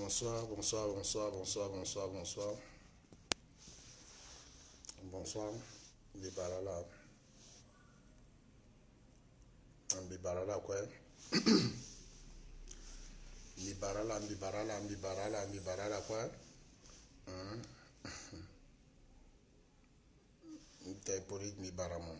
Bonsoir, bonsoir, bonsoir, bonsoir, bonsoir, bonsoir. Bonsoir. Bibarala. Bibarala quoi? Bibarala, bibarala, bibarala, bibarala quoi? T'es poli bibaramon.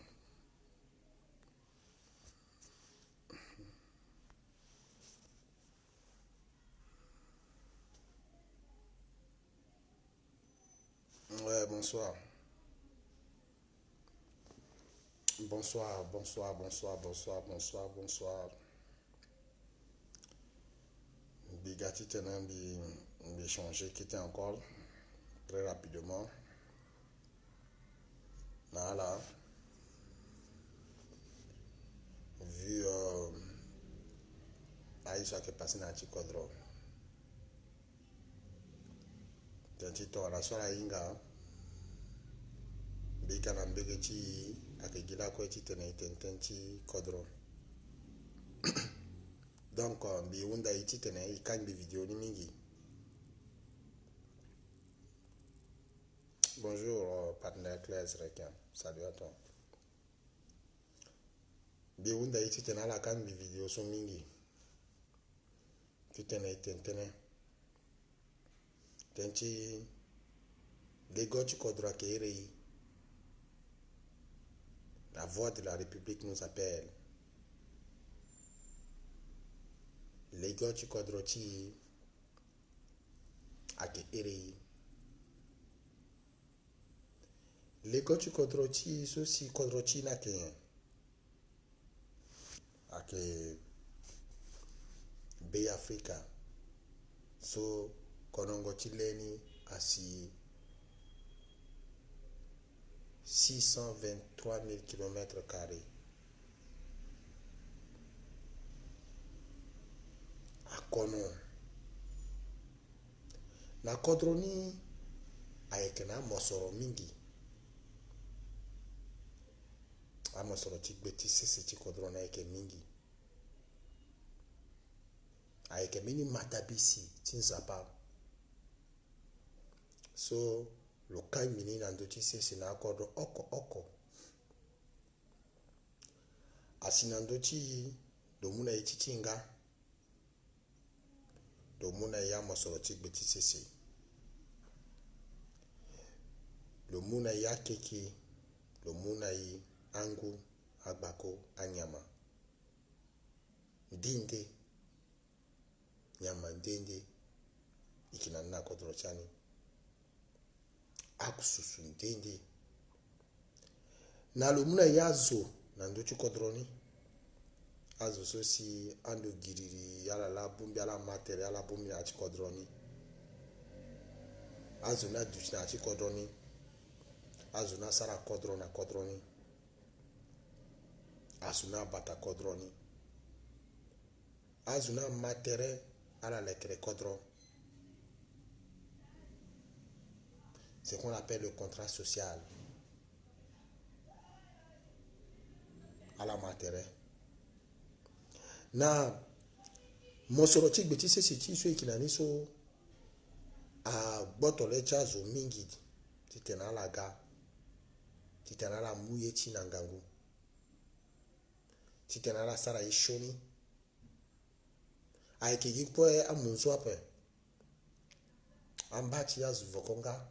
Ouais, bonsoir. Bonsoir, bonsoir, bonsoir, bonsoir, bonsoir, bonsoir. Bigati tenant bi changer quitter encore très rapidement. Voilà. Vu Aïcha qui est passé dans Chikodro. Tantito la sola inga. Bika na mbege chi akegila kwa chi tena itentenchi kodro. Donc bi unda iti tena ikan bi vidéo ni mingi. Bonjour partenaire Claire Requin. Salut à toi. Bi unda iti tena la kan bi vidéo so mingi. Ki tena itentene. Tenchi Legochi kodro akeirei. La voix de la République nous appelle. Legochi kodrochi akeirei. Legochi kodrochi sosi kodrochi na ke ake Bay Africa. So konongo chileni asi 623 000 km². Akono. Na kodroni ayekena mosoro mingi. A mosoro chigbeti sese chikodrona ayeke mingi. Ayeke mini matabisi tinzapa. So lo kai mini nandochi sese na akodo oko. Asinandochi domuna ichichinga. Domuna ya mosoro chigbeti sese. Lomuna ya keke. Lomuna yi angu agbako anyama. Ndinde. Nyama ndende. Ikinanina kodrochani. Akususu ndende. Na lomuna ya zo. Nandochi kodroni. Azo so si ando giriri. Yala la bumbi ala materi. Yala bumbi na chikodroni. Azo na duchi na chikodroni. Azo na sara kodroni. Azo na bata kodroni. Azo na materi. Ala lekere kodron. C'est qu'on appelle le contrat social. À la matière. Na mosorotik beti se siti so ikinani so a botole chazo mingi. Titena la ga. Titena la mouye chinangangu. Titena la sara ishoni. Aike yikpoe amunzo ape. Ambati ya zuvokonga.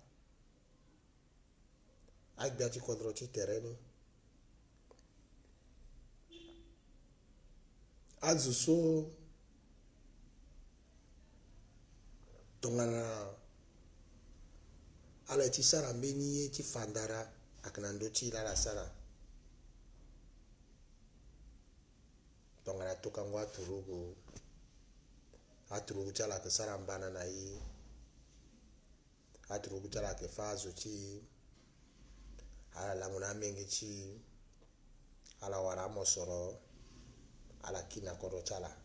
Agbiati kodrochi tereni. Azuso tongana ala ti sara mbeni ti fandara akanando ti la sara. Tongana tokango aturugo. Aturugo chala ke sara mbana na yi. Aturugo chala ke fazo ti. Ala lamuna mengi ti. Ala wara mosoro. Ala kina koro chala.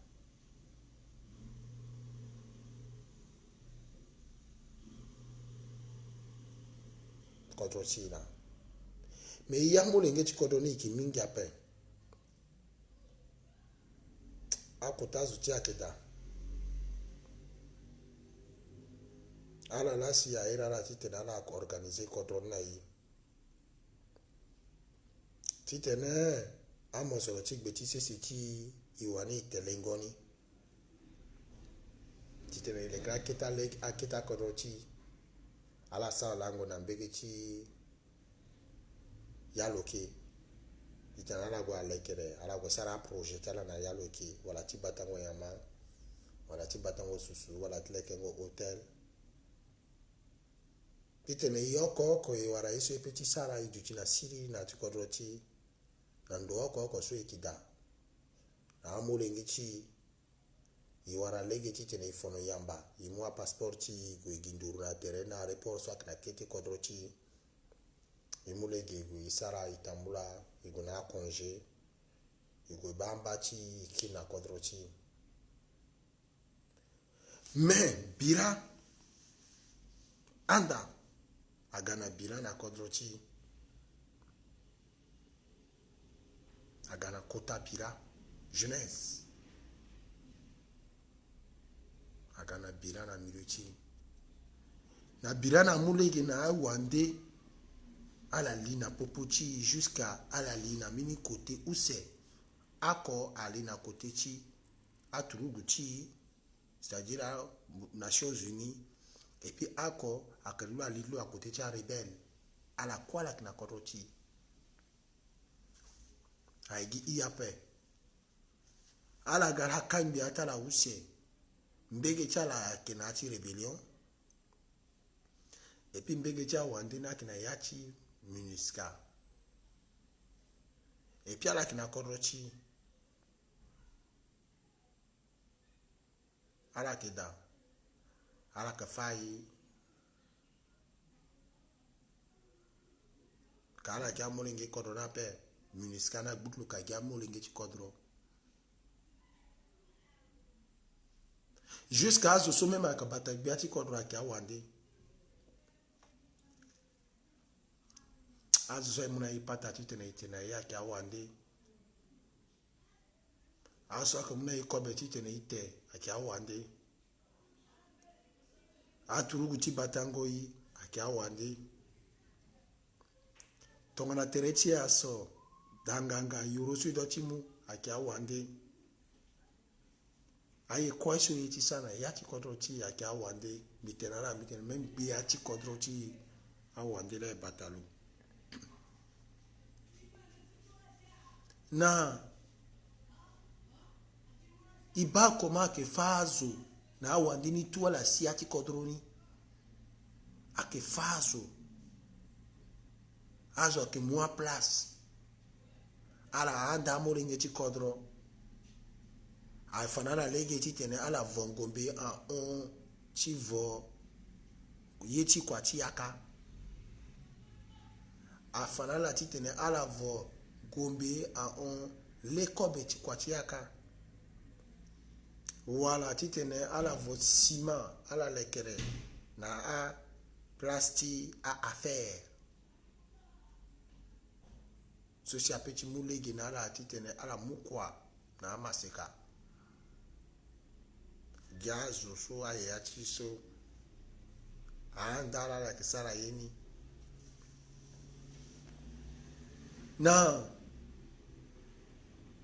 Kodro china. Me yambo lenge chikodoni ki mingi ape. Akota zuti akeda. ala la si ya ira la tite na la organiser contre na yi tite ne amo so ti gbe ti se ti iwani telengoni tite ne le gra kita le akita kodoti ala sa lango na mbege ti yaloke tite na la go alekere ala go sara projet ala na yaloke wala ti batango yama wala ti batango susu wala ti lekengo hotel titene yoko e wara iso epeti sara iduchi na siri na tikodroti na ndo oko so ekida na amulengi chi iwara lege titene ifono yamba imwa passporti go iginduru na terena report so akna kete kodroti imulege go isara itambula igona congé igo bamba chi ikina kodroti mais bira anda agana bira na kodroti agana kota bira jeunesse agana bira na miluchi na bira na mulege na wande ala lina popochi jusqu'à ala lina mini côté où c'est ako alina côté chi aturuguchi c'est-à-dire Nations Unies et puis ako akalua lilo à côté de rebelle à la quoi la kina koroti aigi iape ala gara kambi atala use mbege chala kenati rébellion et puis mbege cha wandina kina yachi MINUSCA et puis ala kina koroti ala keda ala kafai kala kya molinge kodro na pe MINUSCA na butlu ka kya molinge chi kodro jusqu'à ce sommet ma kabata biati kodro kya wande azu so muna ipata titena itena ya kya wande aso ka muna ikobe titena ite kya wande aturugu ti batango yi kya wande tongana terechi aso danganga yurosu dotimu akia wande aye kwaiso yiti sana yati kodroti akia wande mitenara miten même biati kodroti awande le batalu na iba koma ke fazo na awande ni tuala siati kodroni ake fazo azo ke moi place ala anda moringe ti kodro a fanana lege ti tene ala vongombe a on ti vo yeti kwa ti yaka a fanana ti tene ala vo gombe a on lekobe ti kwa ti yaka wala ti tene ala vo ciment ala lekere na a plasti a affaire sosi apeti mulege na ala titene ala mukwa na amaseka gazo so ayati so andala la kisara yeni na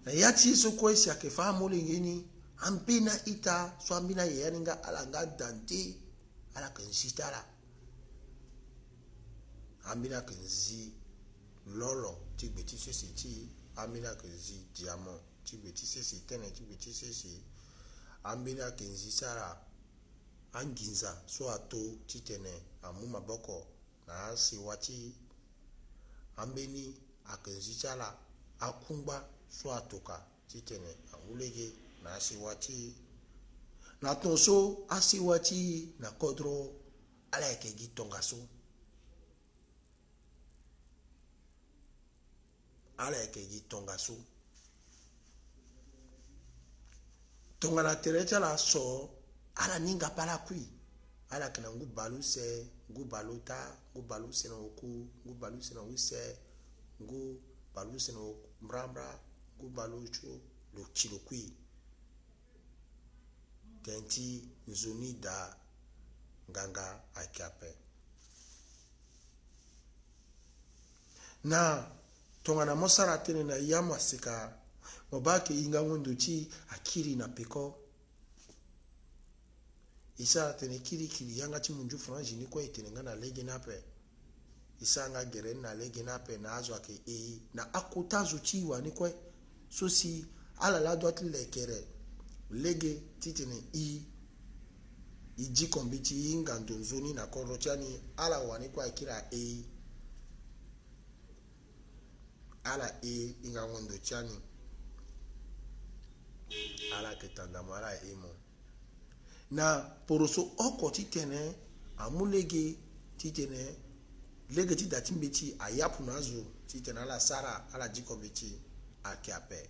yati so ko isi akefa mulege ni ambina ita so ambina yeyaninga ala nga dante ala kensitala ambina kenzi lolo ti gbeti sesi ti amina kenzi diamant ti gbeti sesi tene ti gbeti sesi ambina kenzi sara anginza so ato ti tene amu maboko na asi wati ambeni akenzi chala akungba so atoka ti tene awulege na asi wati na tonso asi wati na kodro ala ekegi tonga so ala ekegi tonga so tonga na terecha la so ala ninga pala kui ala kana ngu balu se ngu balota ngu balu se na oku ngu balu se na use ngu balu se na mrambra ngu balu cho lo chilo kui tenti nzoni da nganga akiape. Na tongana mosara tene na yama sika mobake inga ngunduchi akiri na peko isa tene kiri yanga ti munju franji ni kwa itene ngana lege nape isa nga geren na lege nape na azo ake na akotazo chiwa ni kwa so si ala la doit lekere lege titene iji kombiti inga ndonzoni na korochani ala wani kwa kira ala inga ngondo chani ala ketanda mara mo na poroso oko titene amulege titene lege ti datimbeti ayapu nazo titene ala sara ala jikombeti akiape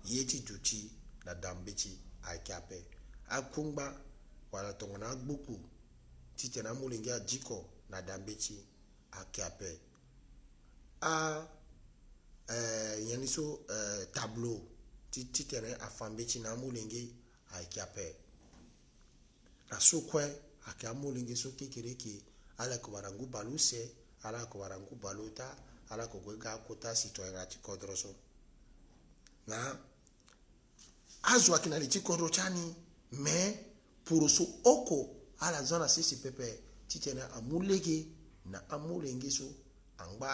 yeti duti na dambeti akiape akungba wala tongona agbuku titene amulenge ajiko na dambeti akiape yaniso tableau titene afambeti na amulenge akiape na sokwe ake amulenge so kekereke ala ko warangu baluse ala ko warangu baluta ala ko gwega kota citoyen ti kodroso na azo akina li ti kodro chani me purusu oko ala zona sisi pepe titene amulege na amulenge so angba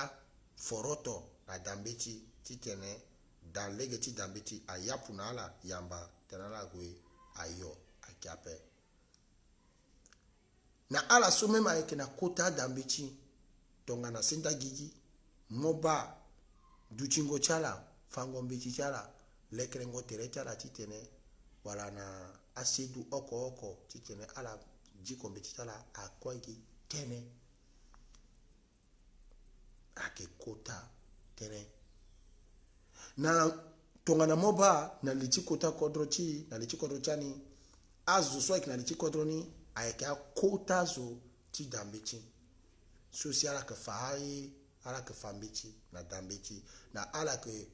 foroto na dambeti titene dan lege ti dambeti ayapu na ala yamba tenala gwe ayo akiape na ala so mema eke na kota dambeti tonga na senda gigi moba duchingo chala fango mbeti chala lekrengo tere chala titene wala na asedu oko titene ala jiko mbeti chala akwagi tene ake kota tene na tonga na moba na lichi kota kodrochi na lichi kodrochani azu so eke na lichi kodroni ayeke akota zo ti dambeti so si ala ke fahai ala ke fambeti na dambeti na ala ke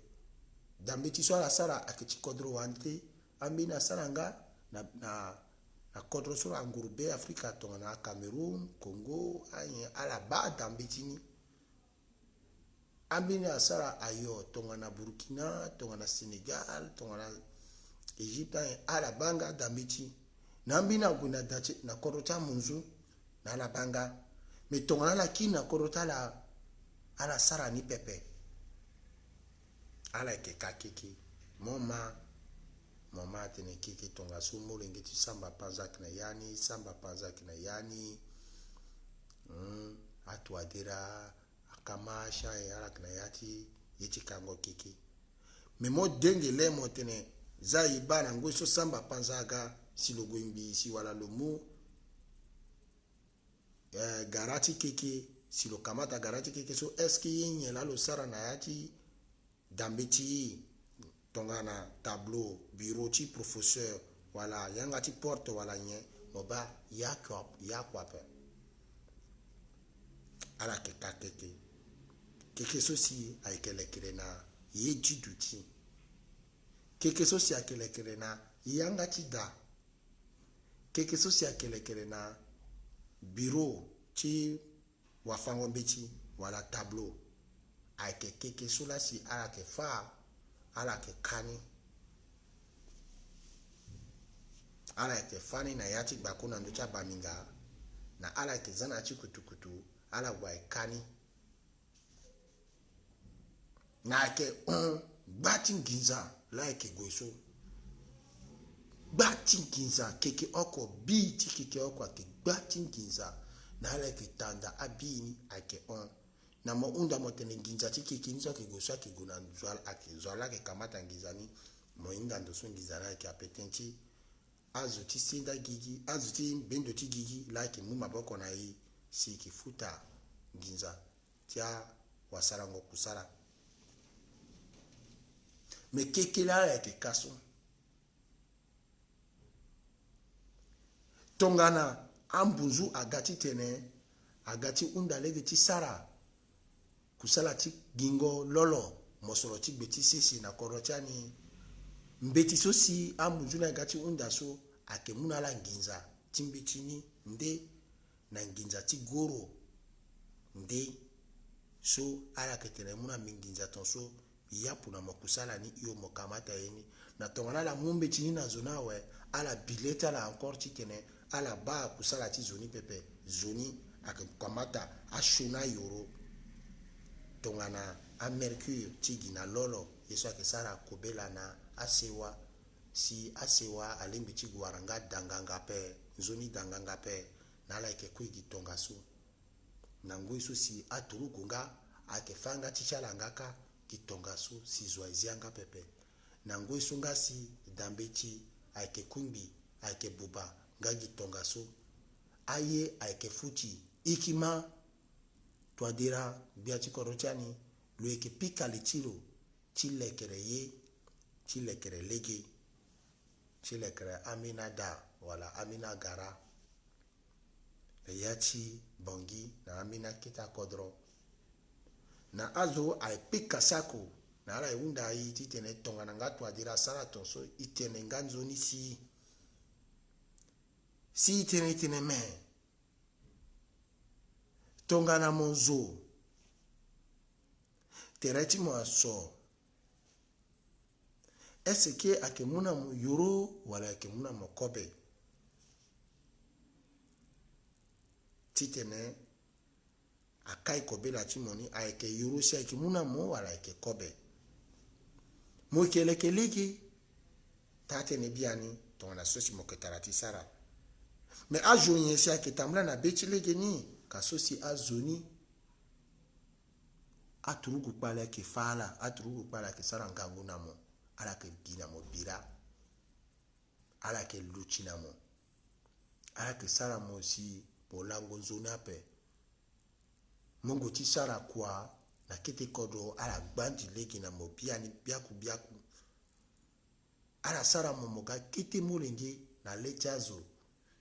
dambeti so ala sara ake ti kodro wante ambi na sara nga na kodro so angurube Afrika tonga na Cameroun Congo anye ala ba dambeti ni ambi na sara ayo tonga na Burkina tonga na Senegal tonga na Egypte ala banga dambeti nambi na guna dache na korota munzu na la banga metonga la kina korota la ala sara ni pepe ala ke kakiki moma tene kiki tonga sumo lengeti samba panza kina yani atwadira akamasha ala kina yati yeti kango kiki memo denge lemo tene zai bana ngoso samba panza ga si logo imbi si wala lomu garati keke si lo kamata garati keke so eski yenye la lo sara na yati dambeti tongana tableau bureau ti professeur wala yanga ti porte wala nye moba yakwape ala keka keke so si aikelekere na yeji duti keke so si aikelekere na yanga ti da keke so si akelekele na bureau ti wafango mbeti wala tableau ayeke keke so la si ala ke fa ala ke kani ala ke fani na yati gbako na ndo ti abaminga na ala ke zana ti kutukutu ala gua e kani na ayeke gbati nginza la ayeke gue so gbati nginza keke oko bi ti keke oko ake gbati nginza na ala ke tanda abini ake na mo unda mo tene nginza ti keke nzo ake go so ake go na zwala ake zwala ke kamata nginza ni mo inga ndo so nginza na ake apetenti azu ti senda gigi azu ti bendo ti gigi la ake mu maboko na ye si ke futa nginza tia wasara ngo kusara me keke la ake kaso tongana ambunzu agati tene agati undalege ti sara kusala ti gingo lolo mosoro ti gbeti sisi na korochani mbeti so si ambunzu na agati unda so ake muna la nginza timbeti ni nde na nginza ti goro nde so ala ketene muna minginza tonso yapu na mokusala ni iyo mokamata yeni na tongana la mumbe chini na zona we ala bileta la encore chitene ala ba kusala ti zoni pepe zoni akakamata ashuna yoro tongana a mercure tigi na lolo yeso akesara kobela na asewa si asewa alembi tigi waranga danganga pe zoni danganga pe na ala ike kwigi tonga so na ngoi so si aturu gunga akefanga chichala ngaka kitonga so si zwazianga pepe na ngoi sunga si dambechi aike kumbi aike buba ngagi tonga so aye aike fuchi ikima twadira biachi korochani lueke pika lichiro chilekere ye chilekere lege chilekere amina da wala amina gara yachi bongi na amina kita kodro na azo ay pika sako na ala unda yi titene tonga na ngatu adira sala tonso itene nganzo ni si itene me tonga na monzo tereti mo aso eseke akemuna mo yoro wala akemuna mo kobe titene akai kobe la chimoni aike yoro si akemuna mo wala aike kobe mo keleke tate ne biani tonga na sosi mo ketarati sara me ajo yensi aketamla na bechilege ni kasosi azoni aturugu pala ke fala aturugu pala ke sara ngangu namo ala ke gina mo bira ala ke luchi namo ala ke sara mo si bolango zona pe mongo ti sara kwa na kete kodo ala gbandi legi na mo biani biaku ala sara mo moga kete molenge na lechazo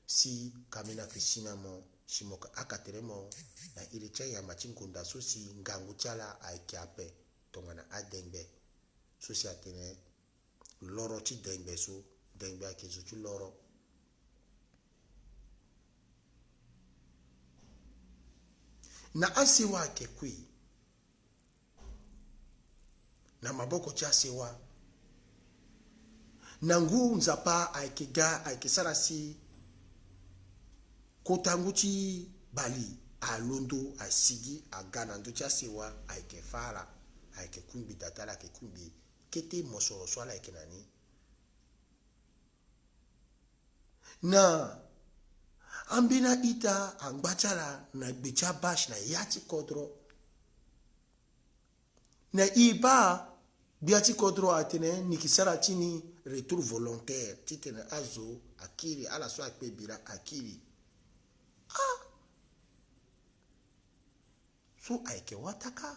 si kamina krisina mo shimoka akateremo na ilicha ya machinkunda so si ngangu chala aikiape tongana adengbe so si atene loro ti dengbe so dengbe akezu ti loro na asewa akekwi na maboko ti asewa na ngu nzapa aikega aikesara si kotangu ti bali alondo asigi agana ndo ti asewa aike fara aike kumbi datala aike kumbi kete mosoro so ala aike nani na ambina ita angbachala na gbecha bash na yati kodro na iba biati kodro atene nikisara chini retour volontaire titene azo akiri ala so akpe bira akiri so aike wataka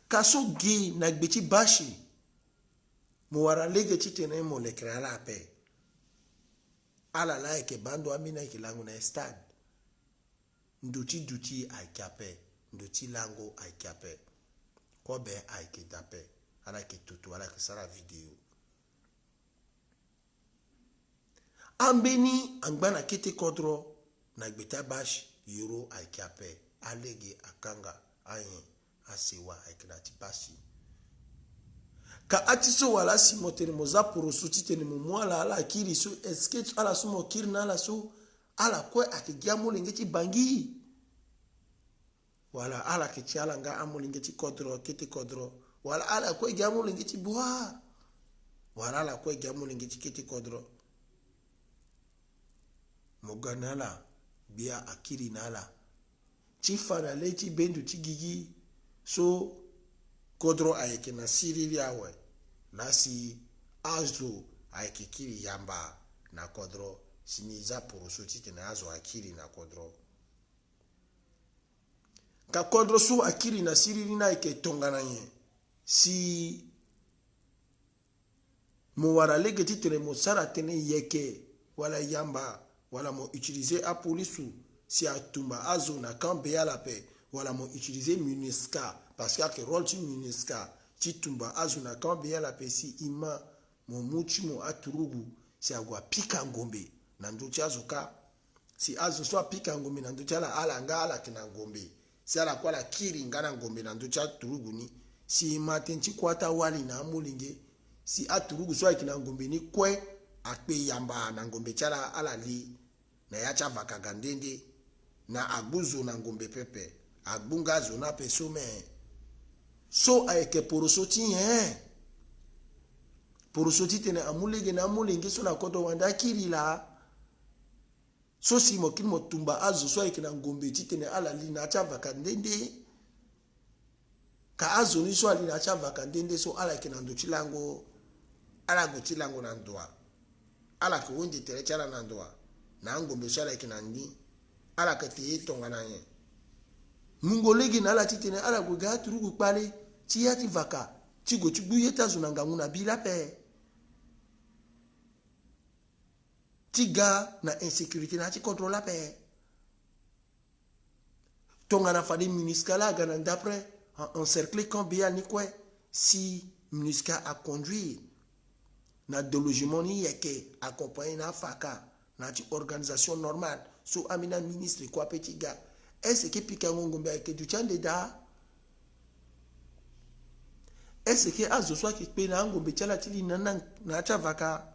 kaso gi na gbechi bashi mo wara lege titene mo lekra ala pe ala like bando amina ikilangu na stade duti aikape nduti lango aikape kobe aikitape ala kitutu ala kisara video ambeni angbana kete kodro na gbeta bash euro aikape alege akanga ayin asewa aikidati basi ka atiso wala si motene mozaporo suti tene mwala ala akiri so escape ala so mokiri na ala so ala kwe akigia molengeti bangi wala ala kiti ala nga amolengeti kodro kiti kodro wala ala kwe gia molengeti bua wala ala kwe gia molengeti kiti kodro moganala bia akiri nala chifana leti bendu tigigi so kodro ayeke na sirili awe nasi azo ayeke kiri yamba na kodro siniza poroso tite na azo akiri na kodro ka kodro so akiri na sirili na ayeke tongana ye si mo wara lege titene mo sara tene yeke wala yamba wala mo utiliser a polisu si atumba azo na kambe ya la pe wala mo utiliser MINUSCA parce que rôle ti MINUSCA ti tumba azo na kambe ya la pe si ima mo muchi mo aturugu si agwa pika ngombe na nduchi azuka si azu so apika ngombe na nduchi ala nga ala kina ngombe si ala kwala kiri ngana ngombe na nduchi aturuguni si matenchi kwata wali na amulinge si aturugu so akina ngombe ni kwe akpe yamba na ngombe chala ala li na yacha vakaga ndende na aguzo na ngombe pepe agbunga zo na pesome so ayeke poroso ti poroso ti tene amulege na amulinge so na koto wanda kiri la so si mokin motumba azo so ayeke na ngombe ti tene ala li na acha vaka ndende ka azo ni so ali na acha vaka ndende so ala yeke na ndo chilango ala go chilango na ndoa ala ke wonde tere chala na ndoa na ngombe so ala yeke na ndi ala ke te tonga na ye mungolegi na ala ti tene ala go ga turugu pale ti ya ti vaka ti go ti buye ta zo na ngangu na bila pe ti ga na insécurité na ti contrôle pe tonga na fade MINUSCA la ga na d'après encercler combien ni quoi si MINUSCA a conduit na délogement ni yeke accompagner na faka na ti organisation normale so amina ministre quoi petit gars est-ce que pika ngombe avec du chande da est-ce que azo soit ki pe na ngombe chala tili na cha vaka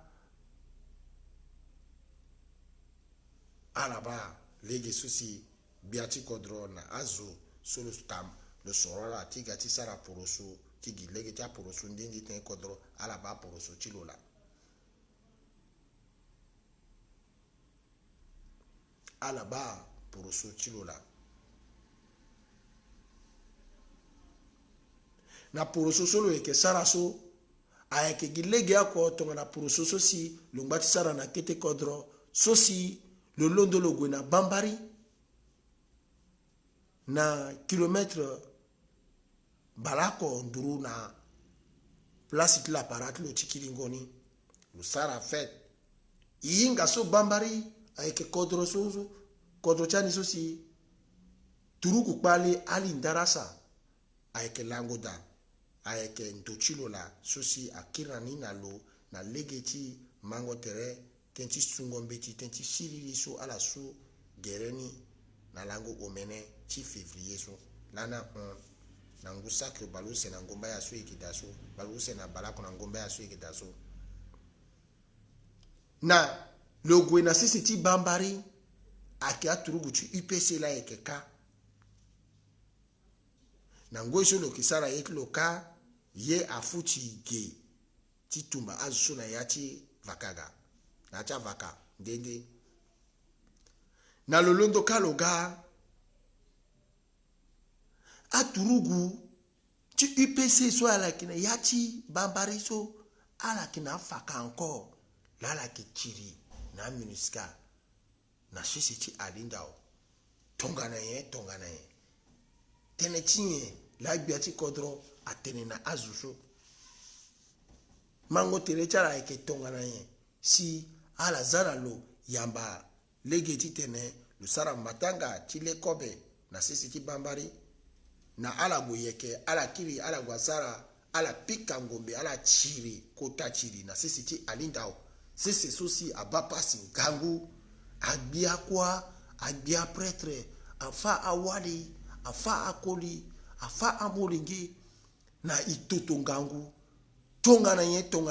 alaba lege susi biati kodro na azo solo stam le sorora tiga ti sara poroso tigi lege ti poroso ndindi ten kodro alaba poroso chilola alaba poroso chilola na poroso solo eke sara so ayeke gilege ako tonga na poroso so si longba ti sara na kete kodro so si lo londo lo gue na bambari na kilomètre balako nduru na place ti la parate lo tikilingoni lo sara fet yinga so bambari ayeke kodro so kodro chani so si turuku kpale ali ndarasa ayeke lango da ayeke ntochilo la so si akirani na lo na lege ti mango tere ten ti sungombe ti ten ti sirili so ala so gereni na lango omene ti février so lana na ngu sacre balu se na ngomba ya so ekita so balu se na balako na ngomba ya so ekita so na logwe na sisi ti bambari ake aturugu ti UPC la yeke ka na ngoi so lo kisara yeki lo ka ye afuti ge ti tumba azo so na ya ti vakaga na cha vaka ndende na lolondo ka lo ga aturugu ti UPC so ala kina ya ti bambari so ala kina faka encore la la ki chiri na MINUSCA na sisi ti alindao tonga na ye tene tinye la gbia ti kodro atene na azuso mango tere chala eke tonga na ye si ala zara lo yamba lege ti tene lo sara matanga ti le kobe na sisi ti bambari na ala go yeke ala kiri ala go sara ala pika ngombe ala chiri kota chiri na sisi ti alindao sisi so si abapasi ngangu agbia kwa agbia prêtre afa awali afa akoli afa amolingi na itoto ngangu tonga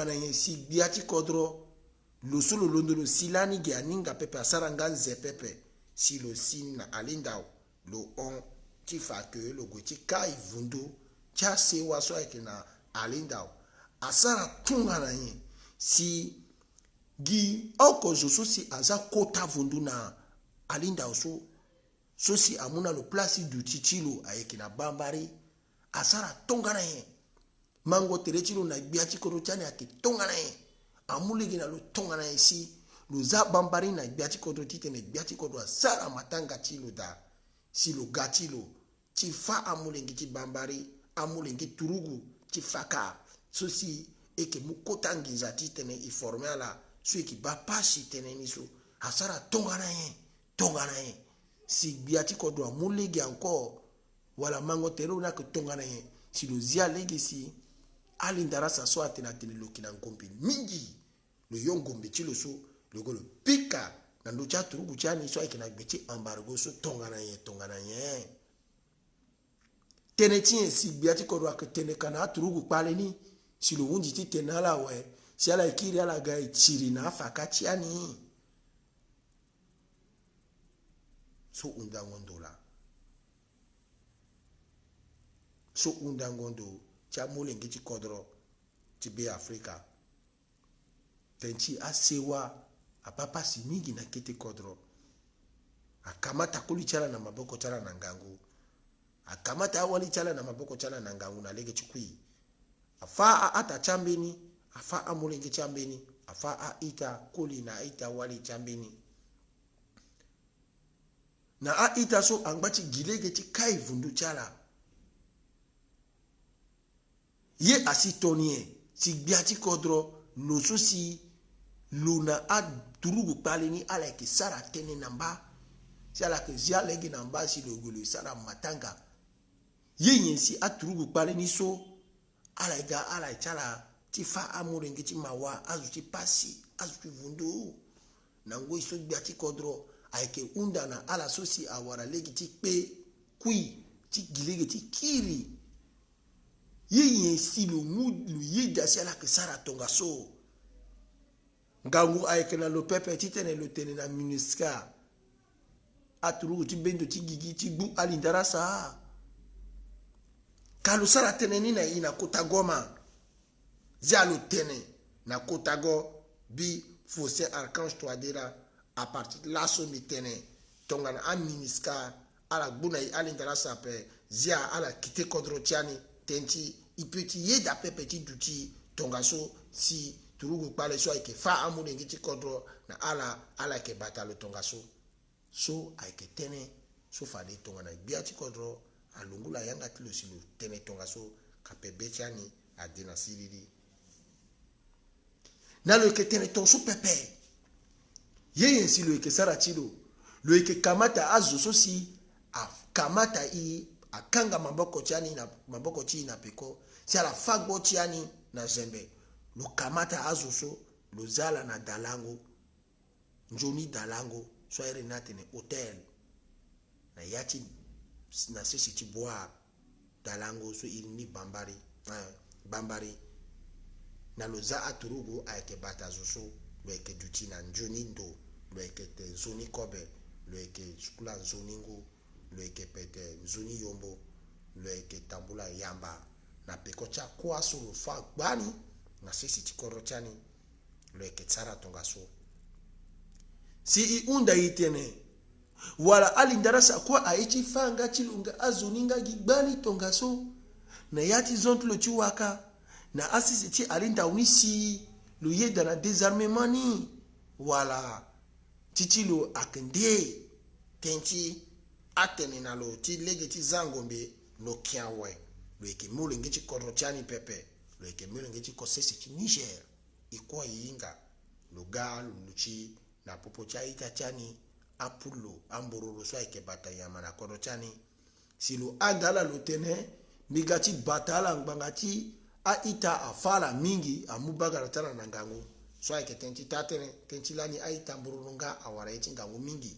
na ye si gbia ti kodro lo solo londo lo silani ge aninga pepe asara nganze pepe si lo sin na alindao lo on ti fa ke lo go ti kai vundo cha se waso ayeke na alindao asara tonga na ye si gi oko zo so si aza kota vundu na alindao so si amuna lo place du tichilo ayeke na bambari asara tonga na ye mango tere chilo na gbia ti kodro chani ake tonga na ye amulege na lo tonga na ye si lo za bambari na gbia ti kodro ti tene gbia ti kodro asara matanga ti lo da si lo ga ti lo ti fa amulenge ti bambari amulenge turugu ti faka so si eke mu kota ngiza ti tene e forme ala so eke ba pasi tene ni so asara tonga na ye si gbia ti kodro amulege encore wala mango tere una ke tonga na ye si lo zia lege si alindarasa so atene lo kina ngombe mingi lo yo ngombe ti lo so lo go lo pika na ndo cha turugu chani so ikina gbeti embargo so tongana ye tene tien si biati ko do ak tene kana turugu pale ni si lo wundi ti tenala we si ala ikiri ala ga chiri na fakati ani so undangondo cha molengi ti kodro ti be Afrika tenchi asewa apapa si mingi na kete kodro akamata kuli chala na maboko chala na ngangu akamata awali chala na maboko chala na ngangu na lege chikui afa ata chambeni afa amolengi chambeni afa a ita kuli na ita wali chambeni na a ita so angbati gilege ti kai vundu chala ye asitonie si biati kodro lo so si luna a turugu pale ni ala ke sara tene namba si ala ke zia legi namba si logolo sara matanga ye yensi a turugu pale ni so ala ga ala chala ti fa amore ngi ti mawa azu ti pasi azu ti vundu na ngo iso biati kodro ayeke unda na ala so si awara legi ti pe kui ti gilege ti kiri ye yensi lo lu ye dasi ala ke sara tonga so ngangu ayeke na lo pepe ti tene lo tene na MINUSCA aturu ti bendo ti gigi ti gbu alindara sa kalu sara tene ni na ina kota goma zia lo tene na kota go bi fossé Archange Touadéra a partir de la so mi tene tongana a MINUSCA ala gbu na alindara sa pe zia ala kite kodro tiani tenti ipeti ye da pepe ti duti tonga so si turugu pale so ayeke fa amune ngi ti kodro na ala ke batalo tonga so ayeke tene so fade tonga na bia ti kodro alungula yanga ti lo si lo tene tonga so ka pe be ti ani ade na siriri na lo yeke tene tonga so pepe ye yensi lo yeke sara ti lo yeke kamata azo so si akamata akanga maboko ti ani na maboko ti na peko si ala fagbo ti ani na zembe lo kamata azo so lo zala na dalango njoni dalango so ere na tene hotel na yati na sisi ti boa dalango so iri ni bambari na lo za aturugu ayeke bata zo so lo yeke duti na njoni ndo lo yeke te nzoni kobe lo yeke sukula nzoni ngu lo yeke pete nzoni yombo lo yeke tambula yamba na peko cha kwa so lo fa gbani na sisi ti koro chani lo yeke tsara tonga so si I unda itene wala alindara sa kwa aichi fanga chilunga azuninga gigbani tonga so na yati zontlo ti waka na asisi ti alinda unisi lo yeda na désarmement ni wala titi lo akende tenti atene na lo ti lege ti zangombe lo kiawe lo yeke molengi ti koro chani pepe lo yeke molengi ti kosesi ti Niger iko yinga lo ga lo chi na popo cha ita chani apulo ambororo so ayeke bata yama na koro chani si lo andala lo tene miga ti batala ngbanga ti a ita afala mingi amubagara tala na ngangu so ayeke tenti tatene tenti lani a ita mbororo nga awara ye ti ngangu mingi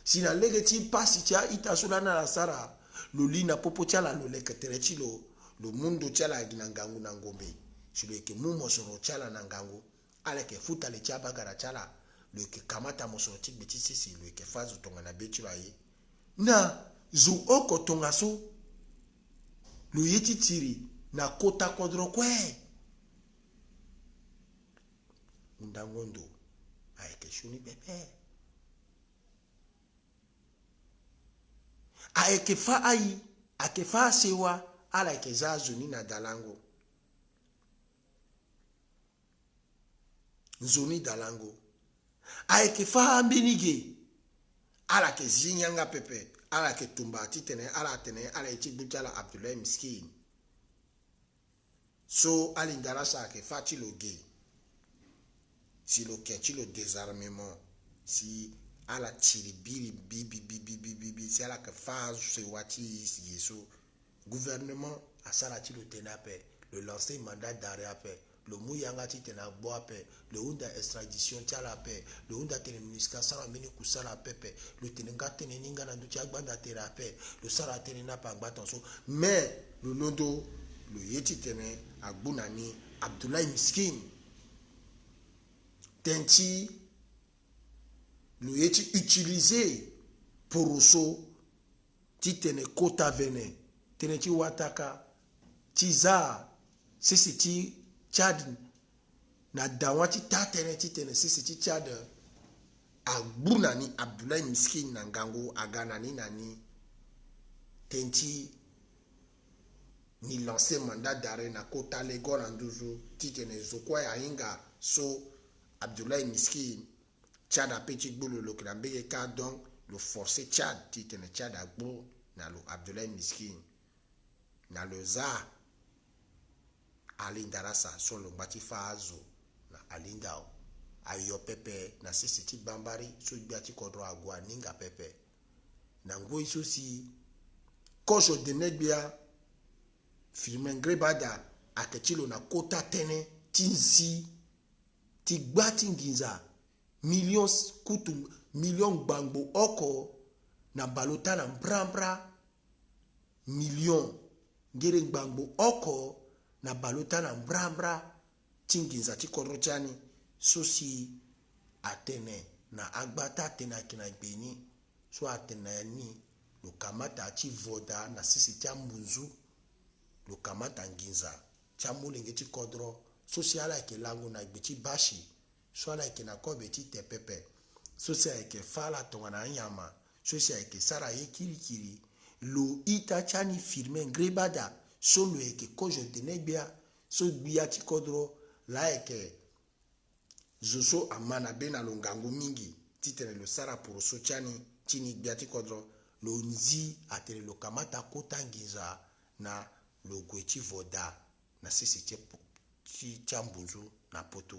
si na lege ti pasi ti a ita so lana la sara lo li na popo ti ala lo leke tere ti lo mundo ti ala gi na ngangu na ngombe si lo yeke mu mosoro ti ala na ngangu ala yeke futa le ti abagara ti ala lo yeke kamata mosoro ti gbe ti sisi lo yeke fa zo tonga na be ti lo aye na zo oko tonga so lo ye ti tiri na kota kodro kue undangondo ayeke shuni pepe ayeke fa ayi ayeke fa asewa ala yeke za azoni na dalango nzoni dalango ayeke fa ambenige ala ke zinyanga pepe ala ke tumba ti tene ala tene ala ye ti gbu ti ala Abdoulaye Miskin so alindara sa ayeke fa ti lo ge si lo ken ti lo désarmement si ala tiri biri bibi si ala ke fa sewa ti ye so gouvernement asara ti lo tene ape le lancer mandat d'arrêt ape le muyanga ti tena boa pe le unda extradition ti ala pe le unda tene minuska sala mini kusala pepe le tenenga tene ninga na nduti agbanda tera pe le sala tene na pa gbata so mais le londo le yeti tene agbunani Abdoulaye Miskin tenti le yeti utilisé pour so ti tene kota vene tene ti wataka ti za sisi ti Tchad na dawa ti tatene ti tene sisi ti Tchad agbunani Abdoulaye Miskin na ngango aganani nani tenti ni lancé mandat d'arrêt na kota lego na nduzu ti tene zokwa ya inga so Abdoulaye Miskin Tchad a petit gbolo lo kina mbege ka donc le forcé Tchad ti tene Tchad agbo na lo Abdoulaye Miskin na le za alindarasa so lo mbati fazo na alindao ayo pepe na sisi ti bambari so biati kodro agwa ninga pepe na ngoi so si koso denegbia filmen grebada akechilo na kota tene tinsi ti gbati nginza millions kutu million bangbo oko na balota na brambra million ngere bangbo oko na balota na brambra tinginza ti korochani so si atene na agbata tena kina gbeni so atene ni lo kamata ti voda na sisi ti ambunzu lo kamata nginza ti amolenge ti kodro so si ala ke lango na gbe ti bashi so ala ke na kobe ti tepepe so si ala ke fala tonga na nyama so si ala ke sara ye kirikiri lo ita chani firme ngrebada so lo eke kojo denegbia so gbia ti kodro la eke zoso amana bena lo ngango mingi ti tene lo sara pour so chani chini gbia ti kodro lo nzi atene lo kamata kota nginza na lo gwe ti voda na sisi ti chambunzu na poto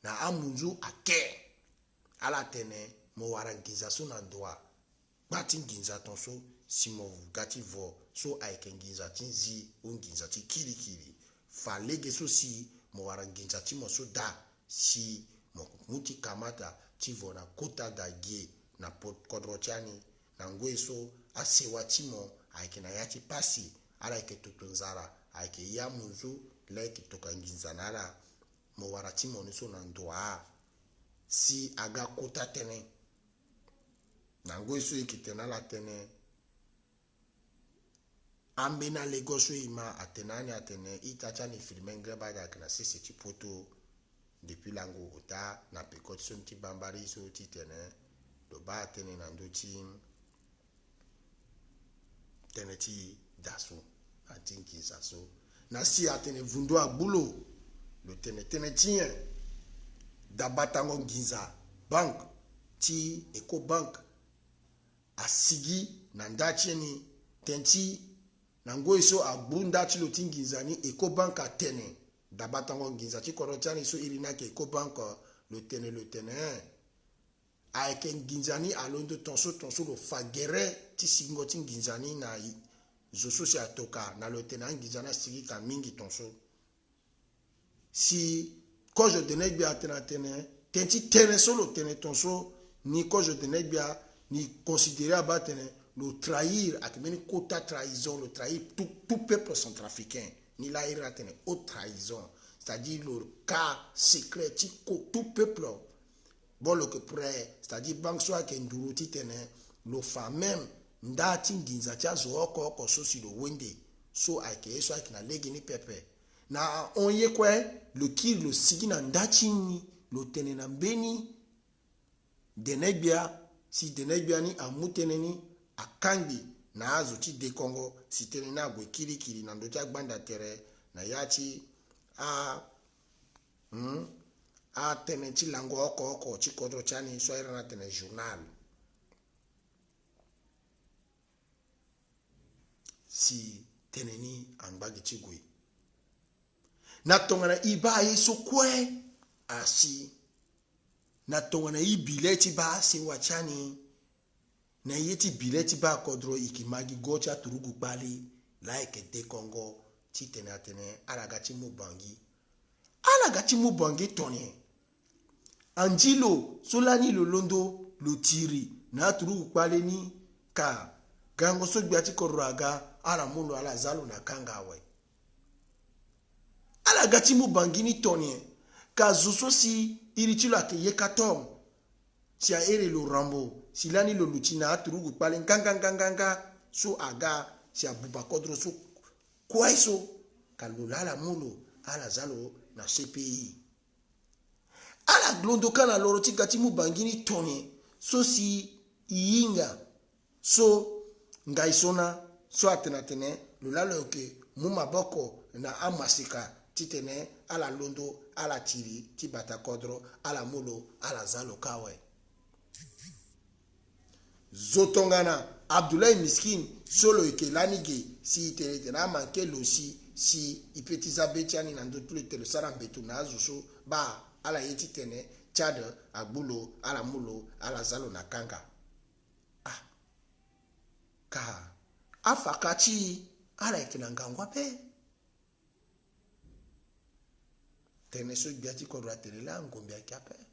na amunzu ake ala tene mo wara nginza so na ndoa gbati nginza ton so si mo gati vo so aike nginza ti nzi o nginza ti kirikiri fa lege so si mo wara nginza ti mo so da si mo muti kamata ti vo na kota da gie na kodro chani na ngwe so asewa ti mo aike na ya ti pasi ala ike tutunzara aike ya munzu leke toka nginza nala mo wara ti mo ni so na ndoa si aga kota tene na ngwe so ikitena la tene ambe na Lagos so ima atenani atene itacha ni filmen grebada kana sisi ti poto depuis lango ota na pekot so ti bambari so ti tene do ba atene na ndo ti tene ti daso na tinki so na si atene vundo agbulo lo tene tien dabatango nginza bank ti Eco Bank asigi na ndachi ni tenti na ngoi so agbunda ti lo tinginza ni Eco Bank atene dabatango nginza ti korochani so irina ke Eco Bank lo tene aike nginza ni alondo tonso lo fagere ti singo ti nginza ni na zoso si atoka na lo tene nginza na sigi ka mingi tonso si kojo denegbia atene tenti tene so lo tene tonso ni kojo denegbia ni considérer abatene le trahir akimeni kota trahison le trahir tout peuple centrafricain ni la iratene haute trahison c'est-à-dire le cas secret tout peuple bon le que près c'est-à-dire banque soit que nduru titene le fa même ndati nginza cha zo oko so si lo wende so ake so akina legi ni pepe na onye kwe le kir le sigi na ndati ni lo tene na mbeni denegbia si denegbia ni amutene ni akangi na azo ti de Congo si tene na gwe kirikiri na ndo cha gbanda tere na yachi a tene ti lango oko ti kodro chani so era na tene journal si tene ni angbagi ti gwe na tongana iba ye so kwe asi na tongana ibile ti ba se wachani na yeti bileti ba kodro ikimagi gocha turugu bali like de Congo ti tene atene araga ti mobangi ala gati mu bangi toni anjilo solani lo londo lo tiri na turu kwale ni ka gango so gbiati kororaga ala mulo ala zalo na kanga we ala gati mu bangi ni toni ka zuso si iritilo ake yekatom si a ere lo rambo si lani lo luchina turu kwale nganga so aga si a buba kodro so kwaiso ka lulala mulo ala zalo na CPI ala glondo kana loro tigati mu bangini toni so si yinga so ngaisona so atenatene lulalo ke mu maboko na amasika titene ala londo ala tiri tibata kodro ala mulo ala zalo kawe zotongana Abdoulaye Miskin solo eke lanige si iterete na manke losi si ipetiza betiani na ndo tule tele sarambetu na azuso ba ala yeti tene chade agbulo ala mulo ala zalo na kanga ka afakachi ala ekina ngangwa pe tene so biati kodra tele la ngombe akape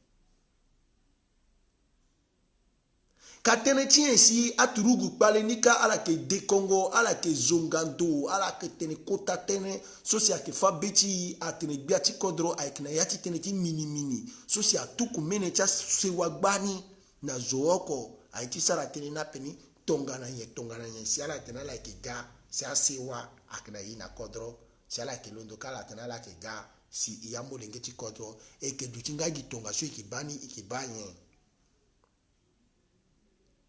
katene tien si aturugu pale nika ala ke de Congo ala ke zongando ala ke tene kota tene so si ake fabeti atene biati kodro aikna yati tene ti mini so si atuku mene cha se wagbani na zooko aiti sara tene na peni tongana ye si ala tene ala ke ga si asewa akna yina kodro si ala ke londo kala tene ala ke ga si iyambo lengeti kodro e ke dutinga gitonga so ikibani ikibanye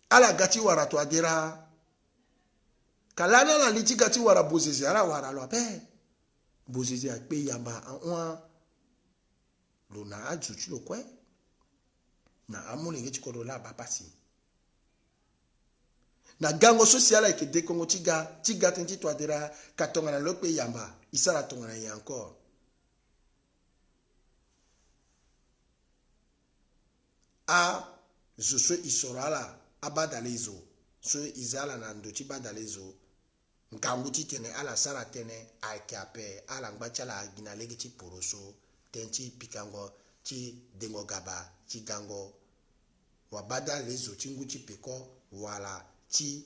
ala gati wara to adira kalana la liti gati wara bozezi ala wara lo ape bozezi akpe yamba anwa lo na ajuchu lo kwe na amule ngeti kodo la bapasi na gango social ke de Congo tiga tenti to adira katonga na lokpe yamba isara tonga na yanko a joso isorala abadalezo so izala na ndoti badalezo nkanguti tene ala sara tene aikape ala ngbachala agina legiti poroso tenchi pikango chi dengo gaba chi gango wabadalezo chinguchi peko wala chi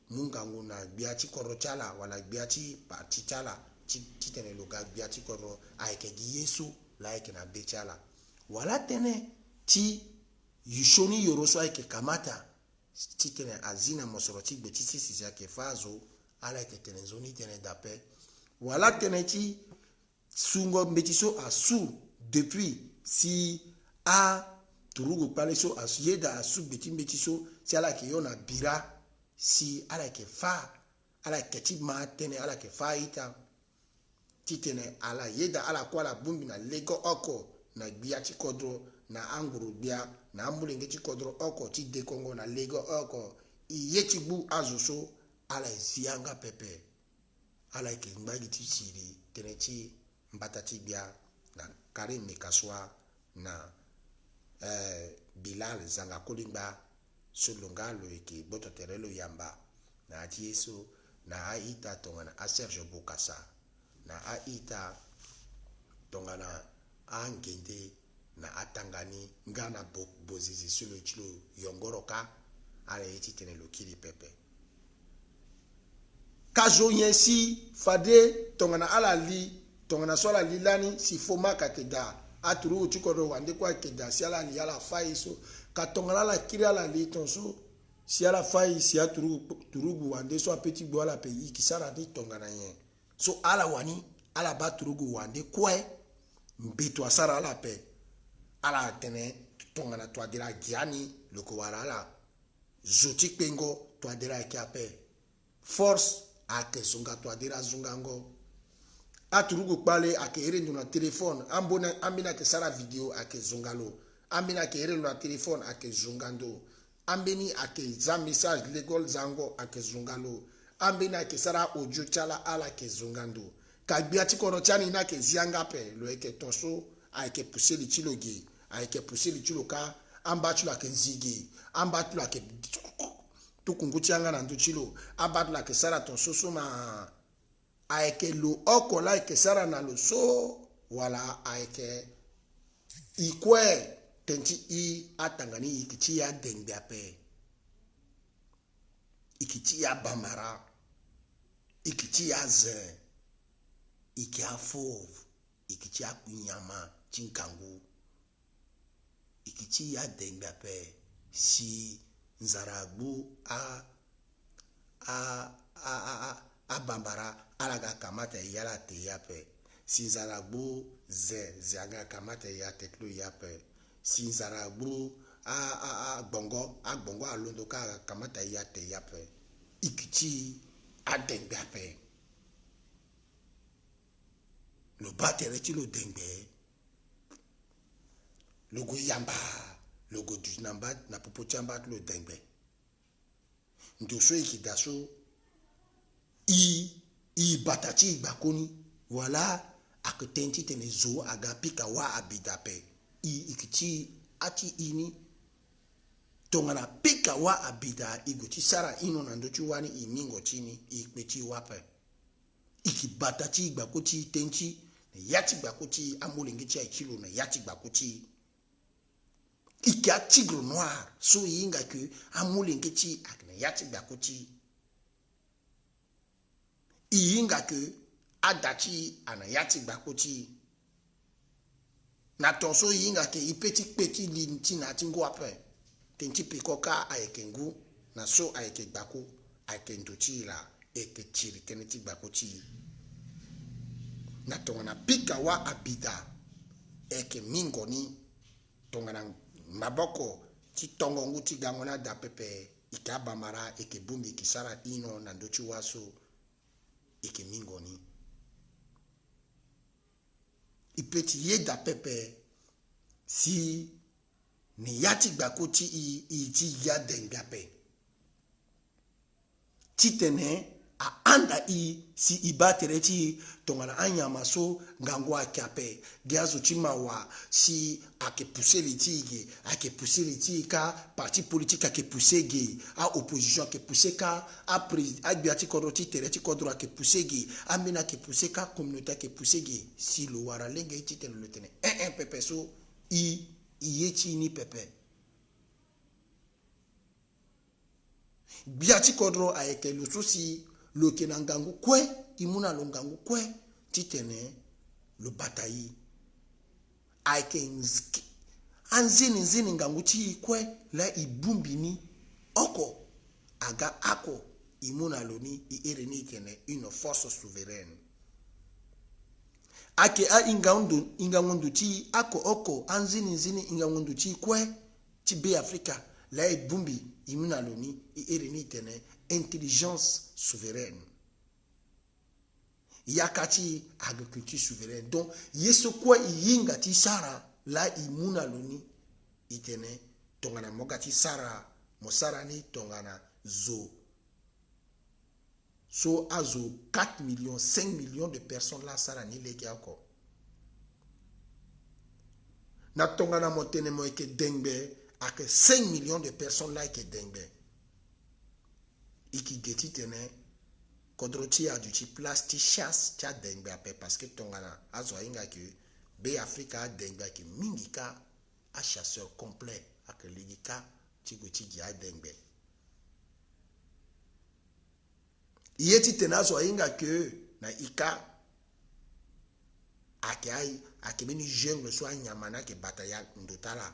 mungangu na biachi korochala wala biachi partichala chi tene loga biachi koro aikegi yesu like na bechala wala tene chi yushoni yoroso aike kamata titene azina mosoroti betisi sisi ke fazo ala ke tenezoni tene dape wala tene ti sungo betiso asu depuis si a turugo pale so asu yeda asu betiso si ala ke yona bira si ala ke fa ala ke ti ma tene ala ke fa ita titene ala yeda ala kwala bumbi na lego oko na biati kodro na anguru bia na ambulenge ti kodro oko ti de Congo na lego oko iyeti bu azuso ala zianga pepe ala ke mbagi ti siri teneti mbata ti bia na Karim Mikaswa na Bilal zanga kolimba solongalo eke boto terelo yamba na atieso na aita tongana a Serge Bokassa na aita tongana angende na atangani ngana bozizi solo chilo yongoroka ala yeti tene lokili pepe kazo yensi fade tongana ala li tongana sola lilani si foma kakeda aturu chikoro wande kwa keda si ala li ala faiso ka tongana la kiri ala li tonso si ala fai si aturu turugu wande so apeti bo ala pe ikisara di tongana yen so ala wani ala ba turugu wande kwe mbeto asara ala pe ala tene tongana to adira giani loko wala ala zoti pengo to adira kiape force ake zunga to adira zungango aturugo pale ake ere na telefone ambina ke sara video ake zungalo ambina ke ere na telefone ake zungando ambeni ake za message legal zango ake zungalo ambina ke sara audio chala ala ke zungando kagbiati kono chani na ke zianga pe lo eke tonso ake pousser li chilogi ake pousser li chiloka ambatu la ke nzigi ambatu la ke tukunguti anga na nduchilo ambatu la ke sara tonso ma aike lo oko la ke sara na lo so wala aike ikwe tenti I atangani ikichi ya dengbiape ikichi ya bamara ikichi ya zen iki ya fov ikichi ya kunyama chinkangu ikichi ya dengbiape si nzaragbu a bambara alaga kamata yala te yape si nzaragbu ze aga kamata ya teklo yape si nzaragbu bongo alondo ka kamata ya te yape ikichi a dengbiape lo batere ti lo dengbe logo yamba logo du namba na popo chamba lo dengbe ndoso ikidaso I batati bakoni wala akutenti tene zo aga pika wa abidape ikiti ati ini tongana pika wa abida iguti sara ino na ndochi wani imingo chini ikpeti wape iki batati bakoti tenchi na yati bakoti amulingi cha kilo na yati bakoti iki tigre noir so yinga ke amulingi chi akna yati bakoti Iyinga ke adachi anayati bakoti na tonso yinga ke ipeti linti na tingo ape tenti pikoka ayekengu na so ayeke baku ayekenduti la eke chiri keneti bakoti na tongana pika wa abida eke mingoni tongana maboko ti tongo nguti gangona da pepe ikabamara eke bumbi kisara ino na ndochi waso eke mingoni ipeti ye da pepe si ni yati gbakoti ti ya dengape titene a anda si ibatere ti tongana anyama so ngangwa kape giazo chimawa si ake puseli tige ake puseli tika parti politique ake pusege a opposition ake puseka a biati kodroti tereti kodro ake pusege a mina ake puseka communauté ake pusege si lo wara lenge titene lo tene pepe so yeti ni pepe biati kodro ayeke lo so si lo kenangangu kwe imuna lo ngangu kwe titene lo batayi ayeke anzini ngangu ti kwe la ibumbini oko aga ako imuna lo ni ere ni tene une force souveraine ake a ingangundu ti ako oko anzini ingangundu ti kwe ti be Afrika la ibumbi imuna lo ni ere ni tene intelligence souveraine yakati agriculture souveraine donc yeso kwa yinga ti sara la imuna loni itene tongana mogati sara mosara ni tongana zo so azo 4 millions 5 millions de personnes la sara ni leki ako na tongana motene mo eke dengbe ake 5 millions de personnes la eke dengbe iki geti tene kodroti aduti place ti chasse tia dengbe ape parce que tongana azo inga ki be Afrika dengbe ki mingi ka a chasseur complet ake ligi ka ti go ti gi a dengbe yeti tene azo inga ke na ika ake beni jungle so anyamana ke bataya ndotala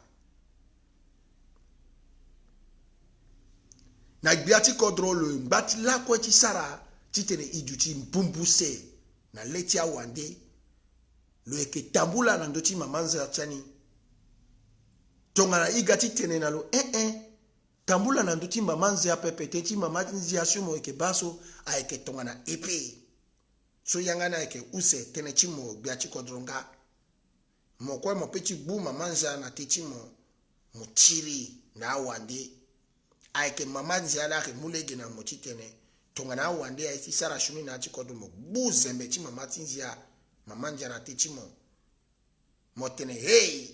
na gbiati kodrolo mbati la kwa ti sara titene iduti mbumbuse na leti awande lo eke tambula na ndoti mamanza chani tongana igati tene na lo tambula na ndoti mamanza pepe teti mamanzi asumo eke baso a eke tongana epe so yangana eke use tene chimo gbiati kodronga mo kwa mo peti bu mamanza na techimo mutiri na awande aike mamanzi ala ke mulege na mochitene tongana wande ya isi sara shumi na chikodo mo buzembe chi mamanzi ya mamanja na techimo motene hey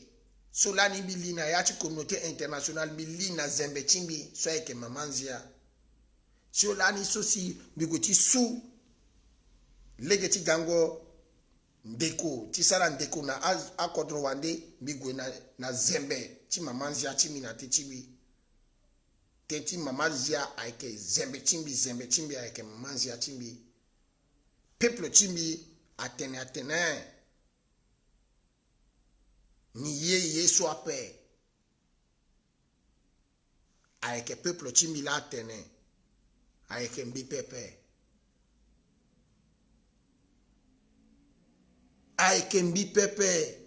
solani bilina ya chi communauté internationale bilina zembe chimbi so aike mamanzi ya solani sosi bigoti su legeti gango ndeko tisala ndeko na akodro wande migwe na zembe ti mamanzia ti mina te chibi tenti mamazia aike zembe chimbi aike mamanzia chimbi peuple chimbi atene ni ye so ape aike peuple chimbi la atene aike mbi pepe aike mbi pepe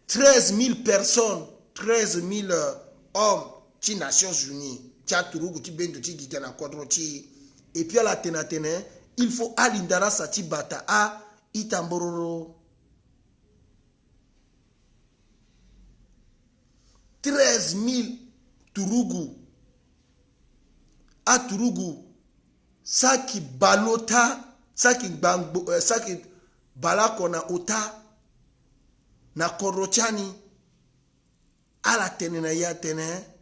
13 000 personnes 13 000 hommes ti Nations Unies ti aturugu ti bendo ti gite na kodro ti et puis ala tene il faut alindara sa ti bata a itambororo 13 000 turugu aturugu saki balota saki bangbo saki balako na ota na korochani ala tene na ya tene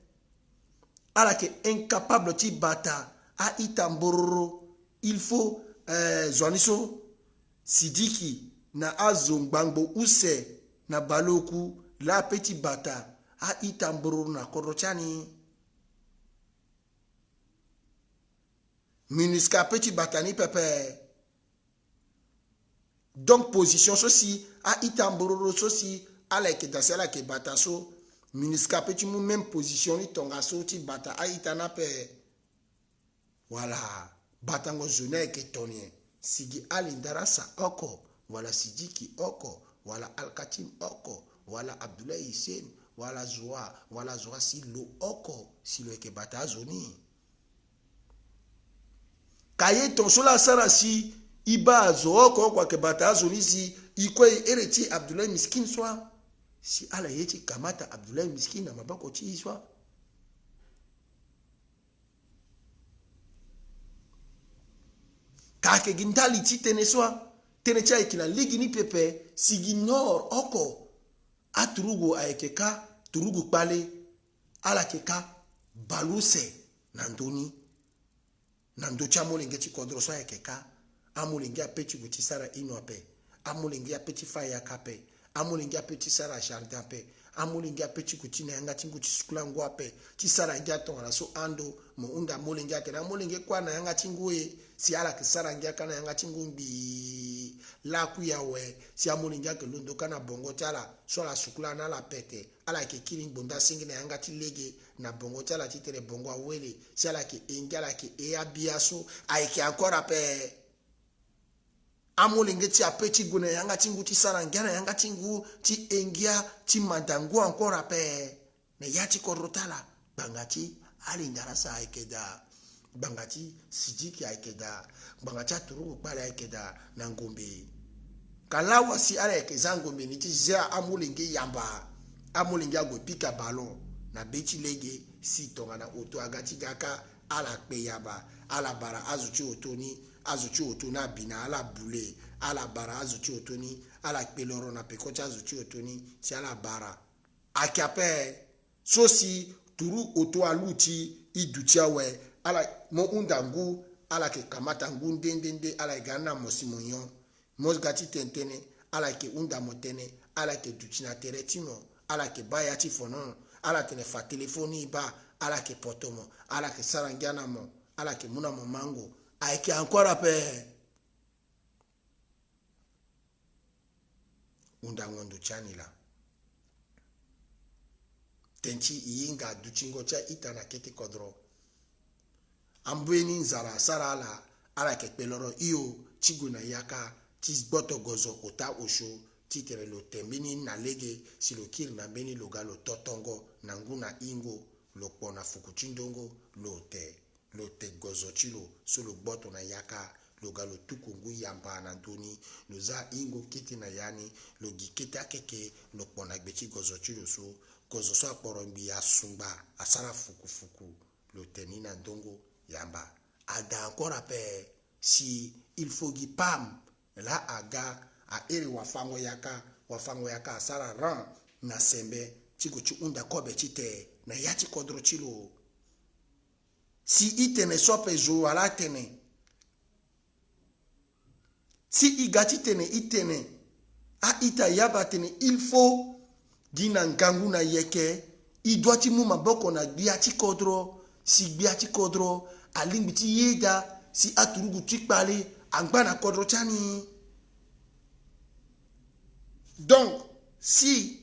ala ke incapable ti bata a itambororo il faut Zwaniso Sidiki na azongbangbo use na baloku la petit bata a itambororo na korochani MINUSCA petit bata ni pepe donc position ceci a itambororo ceci ala ke dasela ke bata so MINUSCA petit mou même position ni tonga so ti bata a itana pe voilà batango zone ke tonien sigi alindara sa oko wala Sidiki oko wala Alkatim oko wala Abdoulaye Hissène wala Zoa Silo oko silo ke bata zoni kaye ton sola sara si iba zo oko kwa ke bata zoni si ikwe ereti Abdoulaye Miskin swa si ala yeti kamata Abdoulaye Miskin na mabako ti swa kake gintali ti tene swa tene cha ikila ligi ni pepe sigi nor oko aturugu aekeka turugu pale ala keka baluse nandoni nando cha molenge ti kodro so aekeka amolenge apeti guti sara ino ape amolenge apeti faya kape amolenge apeti sara jardin ape amolenge apeti guti na yanga tingu ti skula ngo ape ti sara ngia tonga so ando mo unda molenge atena amolenge kwa na yanga tingu e si ala ke sara ngia kana yanga tingu mbi la kuya we si amolenge ke londo kana bongo tala so la sukula na la pete ala ke kiling bonda singi na yanga ti lege na bongo tala ti tere bongo awele si ala ke engala ke e abiaso ai ke encore ape amolenge ti apeti guna yanga tingu ti sara ngia na yanga tingu ti engia ti madangu encore ape na yati korotala bangati ali ndarasa aikeda bangati Sidiki aikeda bangati aturugu pale aikeda na ngombe kalawa si ala ekeza ngombe ni ti zia amolenge yamba amolenge agwe pika ballon na beti lege si tonga na oto agati gaka ala pe yaba ala bara azuchi otoni na bina ala bule ala bara azuchi otoni ala pe loro na pe kocha azuchi otoni si ala bara akape sosi turu oto aluti idutia we ala mo undangu ala ke kamata ngu ndende ala gana mosimonyon mosgati tentene ala ke unda motene ala ke duchina teretino ala ke baya ti fonon ala tene fa telefoni ba ala ke potomo ala ke sarangiana mo ala ke muna mo mango aike encore ape unda ngondo chanila tenchi iyinga duchingo cha itana kete kodro ambweni nzara sara ala ke peloro iyo chiguna yaka tisboto gozo ota osho titere lo tembini na lege silo kiri na beni logalo totongo na nguna ingo lo pona fukuchindongo lo te gozo chilo solo boto na yaka logalo tukungu yamba na ndoni lo za ingo kiti na yani lo giketa keke lo pona gbechi gozo chilo so gozo so aporombi asumba asara fuku lo teni na ndongo yamba aga encore ape si il faut gi pam la aga a ere wafango yaka asara ran na sembe chiko chi unda kobe chite na yati kodro chilo si itene sope zo ala tene si igati tene itene a ita yaba tene il faut dina ngangu na yeke idwati mu maboko na biati kodro si biati kodro alimbiti yeda si aturugu tikpali angbana kodro chani. Donc si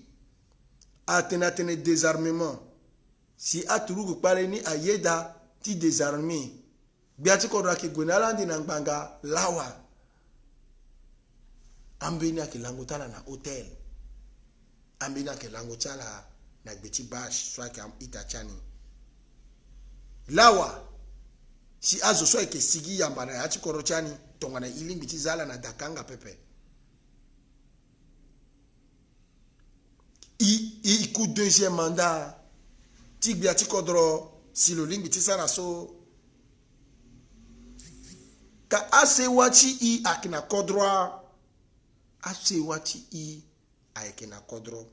atene désarmement si aturugu pale ni ayeda ti désarmé biati kodro ki gwenalandi na ngbanga lawa ambeni akilango tala na hotel ambeni akilango tala na gbeti bash swaki itachani lawa si azo so eke sigi yamba na yachi korochani tonga na ilimbi tizala na dakanga pepe i coup deuxième mandat tigbi ati kodro si lo limbi tisara so ka ase wachi i akina kodroa ase wachi i aikina kodro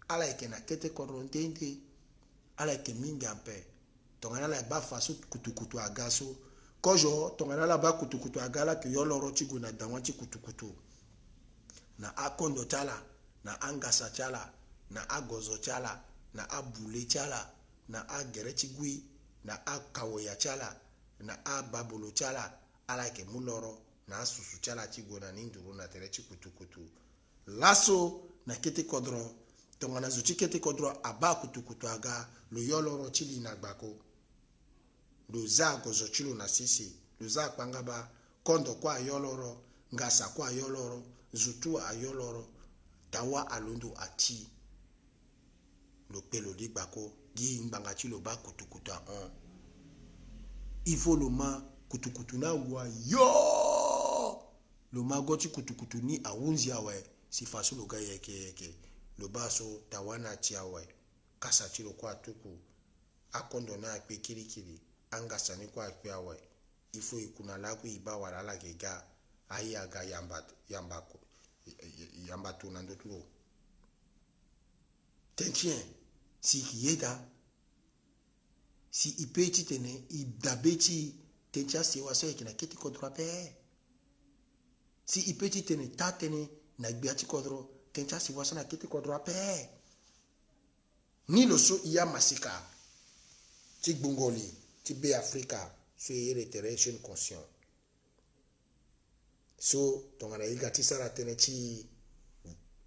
ala ikena kete kodro ntente ala ike mingi ampe tongana la ba faso kutukutu agaso kojo tongana la ba kutukutu agala ke yoloro chigu na dawanchi kutukutu na akondo chala na angasa chala na agozo chala na abule chala na agerechigui na akawoya chala na ababolo chala ala ke muloro na asusu chala chigu na ninduru na terechi kutukutu laso na kete kodro tongana zuchi kete kodro aba kutukutu aga lo yoloro chili na gbako lo za gozo chilo na sisi lo za pangaba kondo kwa yoloro ngasa kwa yoloro zutu a yoloro tawa alondo ati lo pelo di gbako gi mbanga chilo ba kutukutu on il faut le ma kutukutu na wa yo lo ma goti kutukutu ni awunzi awe si faso lo ga yeke lo baso tawana chiawe kasa chilo kwa tuku akondo na pe kirikiri angasa ni kwa pe awe ifo ikuna la ku iba wala la gega ayaga yambako yambatu na ndotulo tentien si kiyeda si ipeti tene idabeti tentia se wasa kina kiti kodro pe si ipeti tene tatene na gbiati kodro tentia si wasa na kiti kodro pe ni lo so iya masika ti gbongoli ti be Africa so yere teration conscient so tongana ilga ti sara tene ti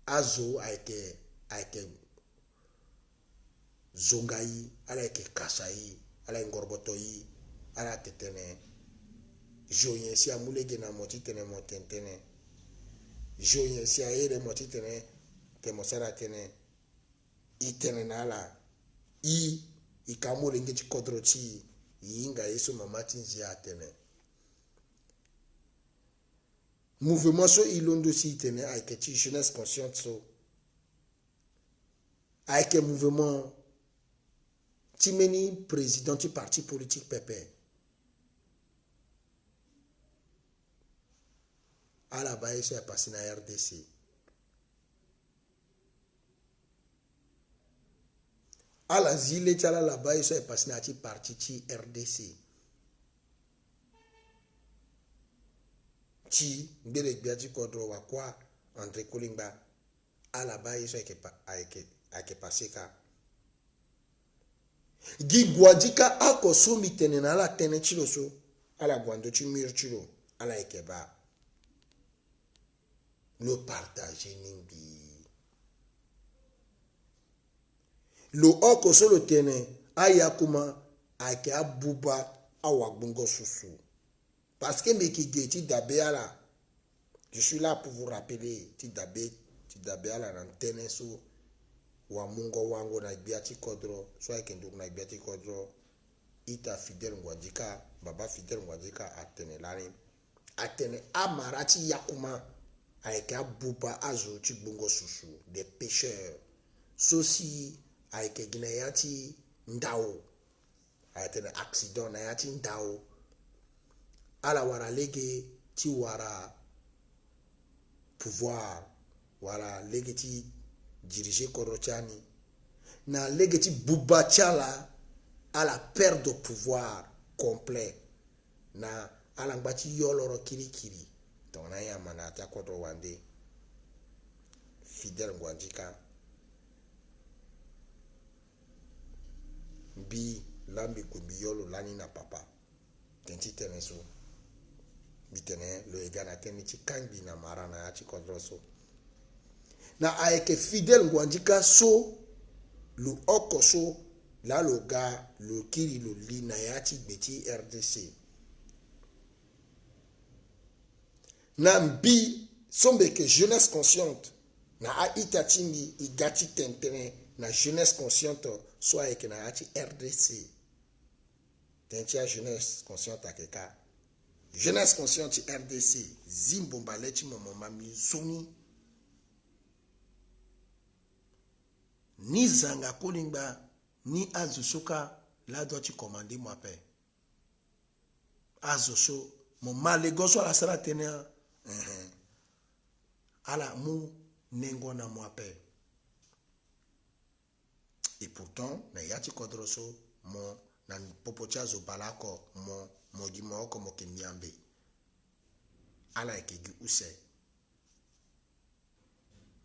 azo aike zongai ala eke kasai ala ngorboto yi ala tetene joyen si amulege na moti tene motentene joyen si aere moti tene te mosara tene itene nala ikamule ngechi kodrochi yinga yeso mamati nzia tene mouvement so ilondo si tene aike ti jeunesse consciente so aike mouvement ti meni président ti parti politique pepe ala ba yeso ya passé na RDC ala zile chala la ba yeso ya passé na ti parti ti RDC ti mbele biati kodro wa kwa André Kolingba ala ba yeso ake passé ka gi guadika ako sumi tene na ala tene chilo so ala guando chi mir chilo ala ekeba le partager nimbi lo oko solo tene ayakuma ake abuba awagbongo susu parce que me ki geti dabe ala je suis là pour vous rappeler ti dabe ala na tene so wa mungo wango na biati kodro so ake nduk na biati kodro ita Fidel Ngwadjika baba Fidel Ngwadjika atene amarati yakuma avec abuba azo ti bongo susu des pêcheurs sosi avec ginayati ndao atene accident na yati ndao ala wara lege ti wara pouvoir wara lege ti diriger korochani na lege ti buba chala à la perte de pouvoir complet na ala ngbati yoloro kirikiri tongana ya manata kodo wande Fidel Ngwanjika bi lambi kumbiyolo lani na papa tenti teneso bitene lo egana teni chikangi na marana ya chikodroso na aeke Fidel Ngwanjika so lu oko so la lo ga lo kiri lo li na ya chigbeti RDC na mbi sombe que jeunesse consciente na a itatingi igati tentene na jeunesse consciente soit avec na ati RDC tentia jeunesse consciente akeka jeunesse consciente RDC zimbomba lechi momoma mizoni ni zanga kolingba ni azusoka la doit tu commander moi paix azoso mon malegoso la sala tenir ala mu nengo na moi paix. Et pourtant, na yati kodroso mo na popocha zo balako mo modimo como ke miambe. Ala ekegi use.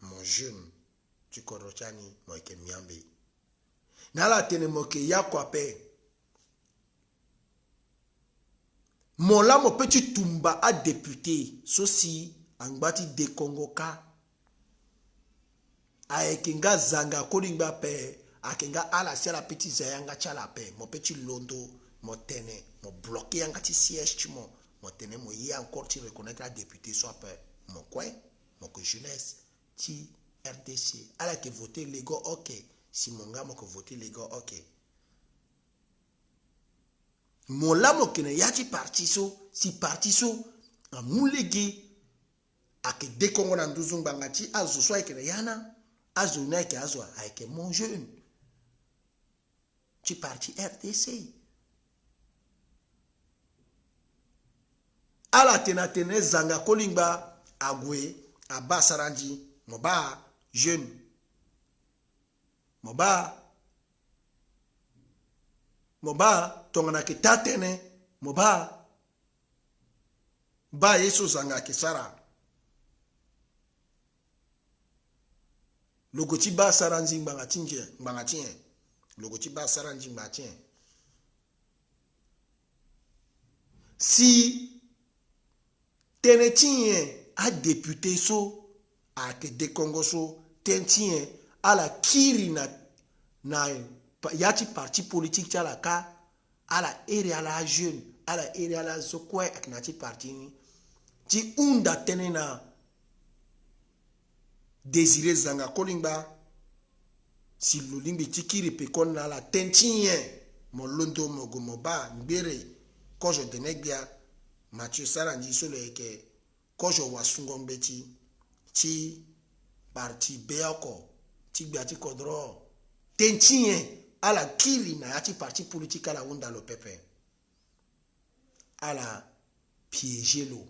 Mon jeune tu kodrochani mo ke miambe. Na la tene mo ke yakwa pe. Mon la mo petit tumba a député sosi angbati de Congo ka. Aekenga zanga kolingba pe. Akenga ala sera petit zayanga chala pe mo petit londo mo tene mo bloqué yanga ti siège mo tene mo y encore ti reconnaître la député soit pe mon coin mon que jeunesse ti RDC ala que voter les gars OK si mon gars mo que voter les gars OK mon la mo kene ya ti parti so si parti so a mulegi ake de Congo na nduzunga ngati azo so ekene yana azo na ke azo ake mon jeune tu parti RDC. Ala tena zanga kolingba agwe abasaranji moba jeune moba tongana ke tatene moba ba yeso zanga ke sara logoti ba saranji mbangatien logoti ba saranji mbatien si tenetien a député so a te de Congo so tentien a la kiri na yati parti politique ti ala ka ala ere ala jeune ala ere ala zokwe aknati parti ni ti unda tene na Désiré zanga kolingba si lolimbi tikiri pe kon na la tentien mo londo mo gomoba mbere kojo denegbia Mathieu Saranji so leke kojo wasungombe ti parti beako ti gbiati kodro tentien ala kiri na yati parti politique ala unda lo pepe ala piéger lo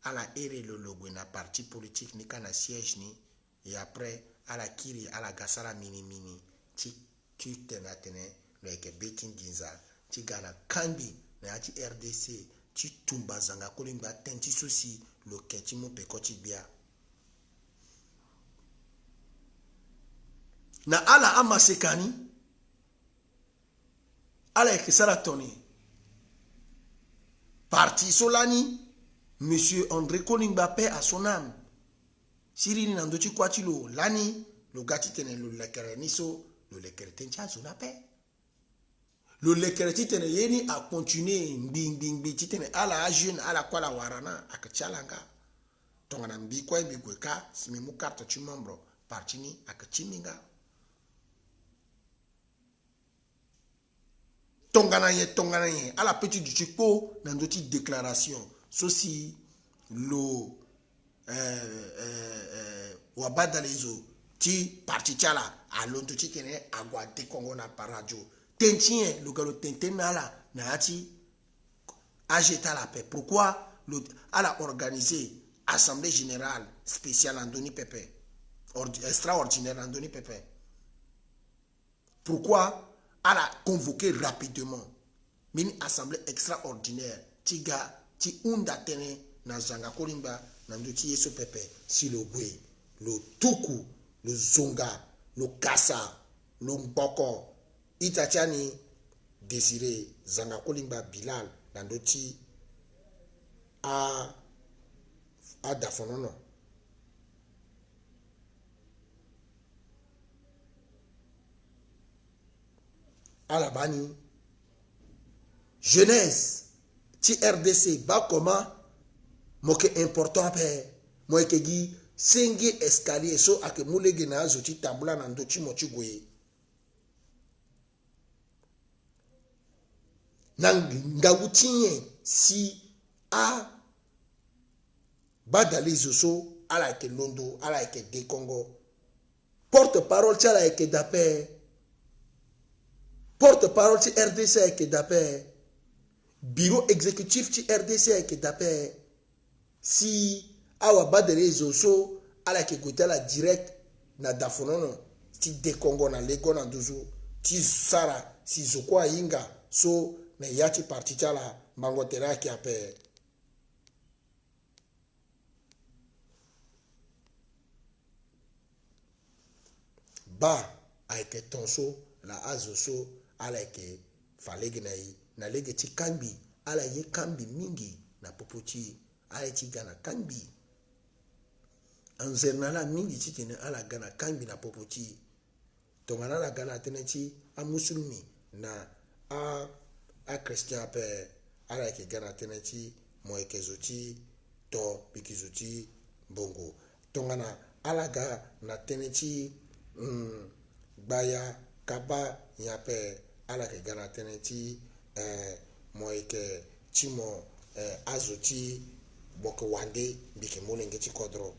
ala ere le logo na parti politique ni kana siège ni et après ala kiri ala gasara mini ti tena tene leke betin ginza ti gana kambi na yati RDC ti tumba zanga kolingba tenti sosi lo keti mo pekoti bia na ala amasekani ala ekisara toni parti solani Monsieur André Kolingba paix à son âme. Siri nando chi kwati lo lani lo gati tene lo lekere niso lo lekere tencha zona paix. Lo lekere ti tene yeni a continuer mbi ti tene ala jeune ala kwa la warana akachalanga. Tongana mbi kwa mbi kweka simi mu carte chi membre parti ni akachiminga. Tongana ye ala petit du chiko nando ti déclaration sosi lo wabada lezo ti parti chala alonto ti kene agwa de Congo na paradio tentien lo galo tentenala na ati agita la paix pourquoi le ala organiser assemblée générale spéciale Andoni Pepe extraordinaire Andoni Pepe pourquoi ala convoquer rapidement Mini assemblée extraordinaire. Tiga, ti unda tene na zanga kolimba na nduti yeso pepe si le bwe, le tuku, le zonga, le kasa, le mboko. Itachani Désiré zanga kolimba Bilal na nduti a dafonono. Alabani jeunesse ti RDC ba comment moke important pe moke gi sengi escalier so ake mulege na zo ti tambula na ndo chi mochi goye na ngawutinye si a badali zo so ala ke londo ala ke de Congo porte parole ti ala ke dape porte parole ti RDC ke dape bureau exécutif ti RDC ke dape si awa badali zo so ala ke kotala direct na dafonono ti de Congo na lego na nduzu ti sara si zoko inga so na yati parti tala mangotera ki ape ba aike tonso la azoso ala ke falege na lege ti kambi ala ye kambi mingi na popoti ala ti gana kambi anzernala mingi ti tene ala gana kambi na popoti tongana la gana tene ti a musulmi na a christian pe ala ke gana tene ti moeke zoti to piki zoti bongo tongana ala ga na tene ti gbaya kaba yape ala ke gana tene ti moeke chimo azoti boke wande bike molenge ti kodro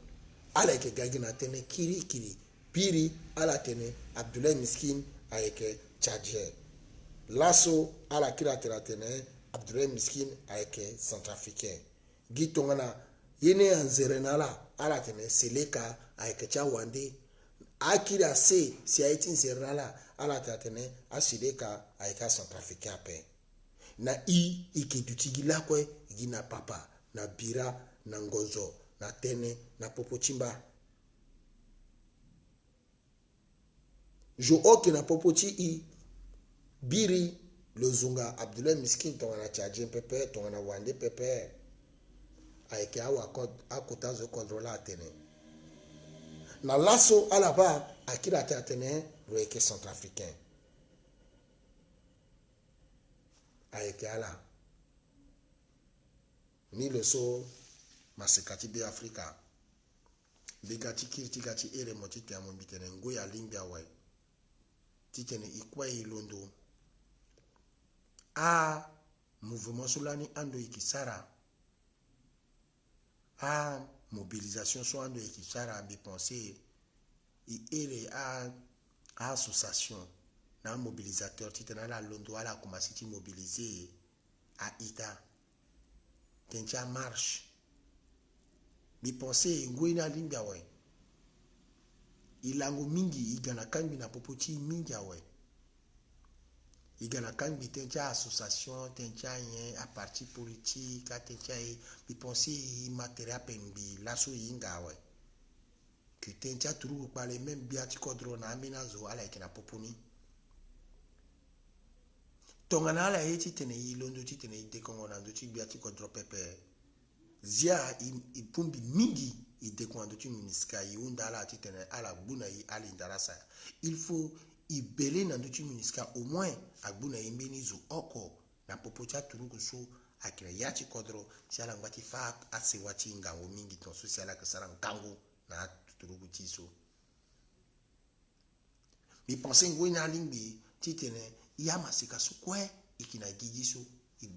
ala ke gagina tene kiri piri ala tene Abdoulaye Miskin ayeke Tchadien lasso ala kira tene Abdoulaye Miskin ayeke Centrafricain gitongana yene anzerenala ala tene Seleka ayeke cha wande akira se si aiti nzerala ala tene asileka ayeka Centrafricain pe na ikedutigi lakwe gina papa na bira na ngonzo na tene na popochimba jo oke na popoti biri lozunga Abdoulaye Miskin tongana Tchadien pepe tongana wande pepe ayeke awa akota zo controla tene na lasso alaba akira tene roeke Centrafricain ayeke ala ni le so masekati be Afrika bigati kirti gati ere motite amombitene ngoya limbia wai titene ikwa ilondo a mouvement solani ando ikisara a mobilisation so ando ikisara bi penser i ere a association na mobilisateur titena la londo ala commencer ti mobiliser a ita tencha marche bi penser ngoina limbia wai ilango mingi igana kambi na popoti mingi awe igana kambi tencha association tencha yen a parti politique a tencha bi penser matériel pembi lasso yinga awe que tencha turu parler même biati kodro na amenazo ala ikena poponi tongana ala yeti tene yilondo ti tene ide kongo na ndo ti biati kodro pepe zia ipumbi mingi ide kwando tu miniska yunda ala titene ala gbuna yi ali ndarasa il faut ibele na ndutu miniska au moins agbuna yimbeni zo oko na popocha turuku so akira yati kodro si ala ngwati fa ase wati ngango mingi ton so si ala kasara ngango na turuku tiso mi pense ngwina limbi titene yama sika so kwe ikina gigi so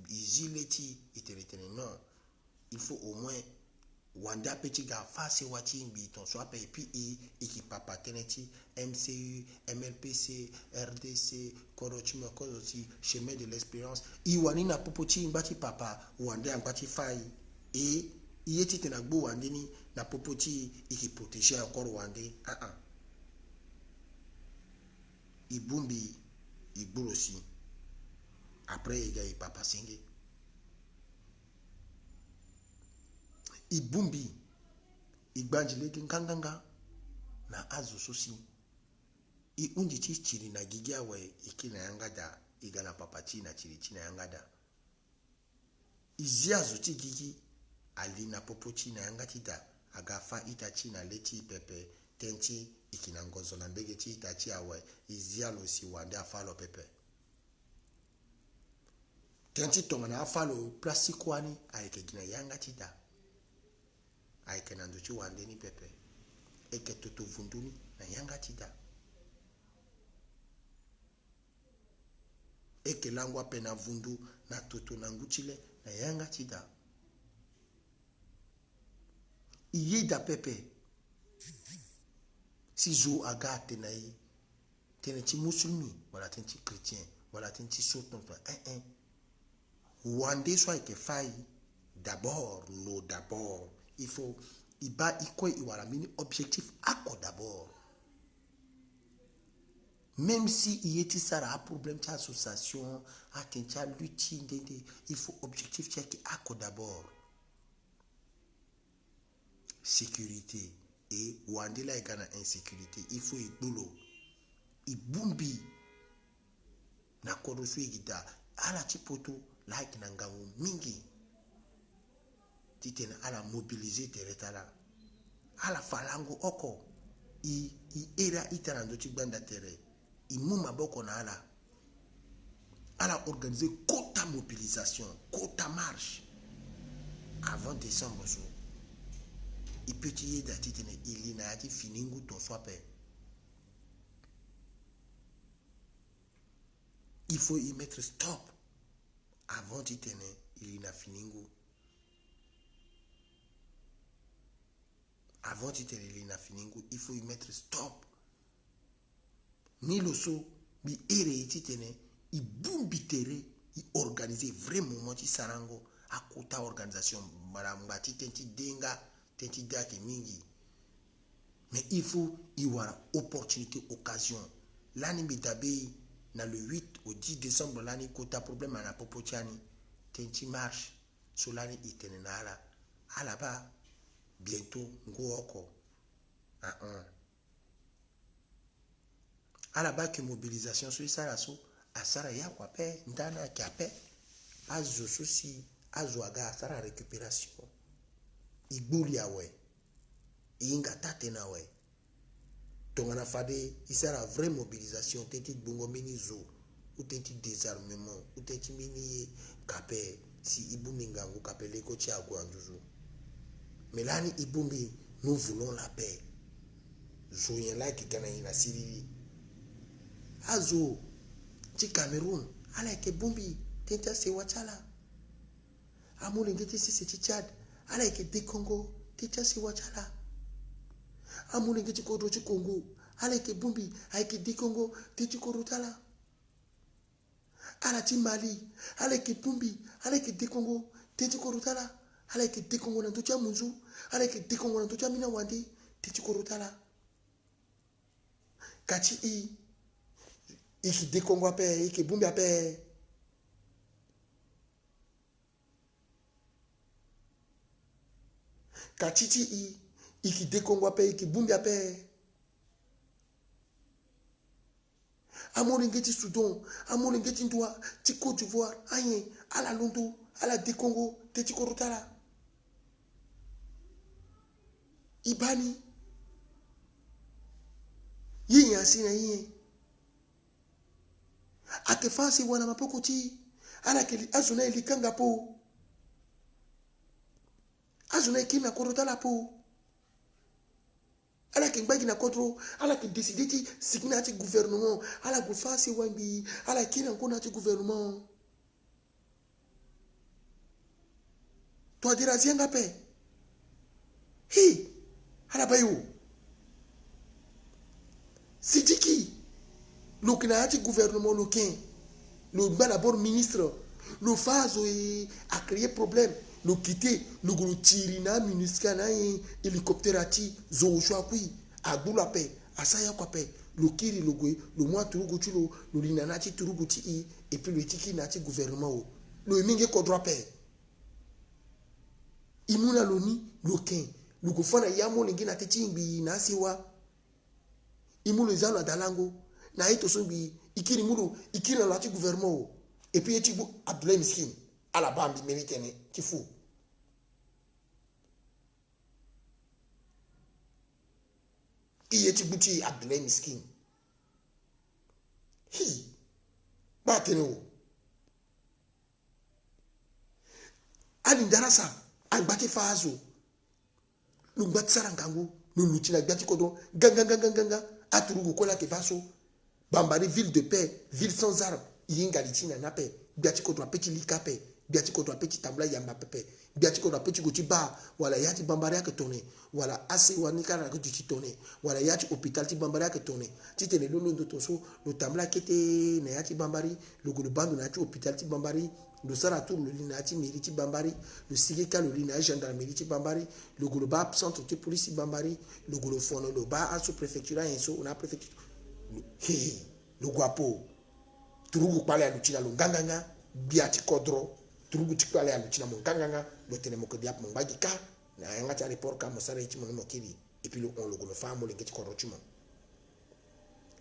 izileti iteretene non il faut au moins wanda petit gars face wati mbiton so ape puis ekipapa teneti MCU MLPC RDC korochimo kozosi chemin de l'espérance iwani na popoti mbati papa wanda ngati fai et yeti tena gbo wande ni na popoti ekiprotéger encore wande ibumbi igborosi Après, il y a papa singé. Ibumbi. Igbanjile nkanganga. Na azo sosi. I unji chiri na gigia we ikina yangada. Igana papachi na chiri china yangada. Iziazo ti gigi. Alina popochi na yangatida. Agafa itachi na leti pepe. Tenchi ikina ngozo na mbege chi itachi awe. Izialo si wande afalo pepe. Tenchi tonga na afalo plastikwani. Aike gina yangatida. Aike na ndochi wande ni pepe. Eke toto vunduni na yangatida. Eke langwa pena vundu na toto na nguchile na yangatida. Iye da pepe. Si zo aga tenayi. Teneti musulmi. Wala teneti chrétien. Wala teneti soton. Wande soit que faille. D'abord, l'eau d'abord. Il faut. Il y a un objectif accord d'abord. Même si il y a un problème d'association, il faut objectif qui accord d'abord. Sécurité. Et Wandela est une insécurité. Il faut y boulot. Il bumbi. Na kodosu igida. Ala chipoto like nangamu mingi. Titena ala mobiliser teretala. Ala falango oko. I era itarando chigbanda tere. I muma boko na ala. Ala organiser quota mobilisation, quota marche. Avant décembre so. I peut y da titene ili na yati finingu ton swape. Il faut y mettre stop. Avant titene ili na finingu. Avant titene na finingu, il faut y mettre stop. Ni le so, bi ere titene, i bumbi tere, i organiser vraiment moti sarango, a kota organisation, maramba titenti denga, tenti dake mingi. Mais il faut y avoir opportunité, occasion. L'année bidabe, na le 8 au 10 décembre, l'année kota problème à la popotiani, tenti marche, sur l'année itene na ala, ala ba, bientôt, ngoko. À la base que mobilisation sur ça à Sara ya kwape ndana kape azo souci azo aga Sara récupération ibuli awe inga tate na we tongana fade isara vraie mobilisation tenti bongo mini zo ou tenti désarmement ou tenti mini kape si ibumi ngangu kape leko tia gwanduzu mais là ni ibumi nous voulons la paix zo yen la ki kana ina siri azo ti Cameroun ala ke bumbi tenta se wachala amule ngeti si ti Tchad ala ke de Congo tenta se wachala amule ngeti kodo ti Congo ala ke bumbi ay ke de Congo tenti korotala ala ti Mali ala ke bumbi ala ke de Congo tenti korotala ala ke de Congo na to cha munzu ala ke de Congo na to cha mina wande tenti korotala kati iki de Congo ape, iki bumbi ape. Kachiti iki de Congo ape, iki bumbi ape. Amoni ngeti Soudan, amoni ngeti Ndwa, ti Côte d'Ivoire, ayen, ala Londo, ala de Congo, te ti korotala. Ibani. Yin asina yin. Ake fasi wana mapoko ti ala ke azuna ilikanga po azuna ikina korotala po ala ke ngbagi na kontro ala ke décider ti signa ti gouvernement ala go fasi wangi ala kina nkona ti gouvernement to dira zianga pe hi ala bayo sidiki le Canada gouvernement local, le d'abord ministre, le phase a créé problème, le quitter, le gros tirina ministre na hélicoptère ati zo choakui, a boulape, a saya kwape, le kiri le gwe le moi turugu tu le linanati turugu ti et puis le tiki nati gouvernement le mingi kodra pe imuna loni le ken le gofana yamo lingi na tetingbi na siwa imulu zalo dalango na ito sombi ikiri mulu ikiri na lati gouvernement et puis etibu Abdoulaye Miskin à la bambi méritene qui fou etibu ti Abdoulaye Miskin hi ba teno ali ndarasa angbati fazo lungbati sarangango lulutina gbati kodo ganga aturugo kola ke faso bambari ville de paix ville sans armes yinga litina na paix gbati kodo petit likape gbati kodo petit tambla yamba pepe gbati kodo petit goti ba wala yati bambari ke tourner wala assez wanika na goti tourner wala yati hôpital ti bambari ke tourner ti tene lolo ndo toso le tambla kete na yati bambari le golo bandu na ti hôpital ti bambari le Saratou, le Linati, Miriti Bambari, le Sigeka, le Lina, gendarmerie ti Bambari, le Goloba, centre de police Bambari, le Golofono, le Ba, sous-préfecture, on a préfecture, le Guapo, Turugu Pale à Lucina, le Ganganga, Biati Kodro, Turugu Tikale à Lucina, mon Ganganga, le Tenemokodiap, mon Bagika, Nangata Reporka, Mosareti, mon Mokiri, et puis on le Golofa, mon Legeti Korochuma.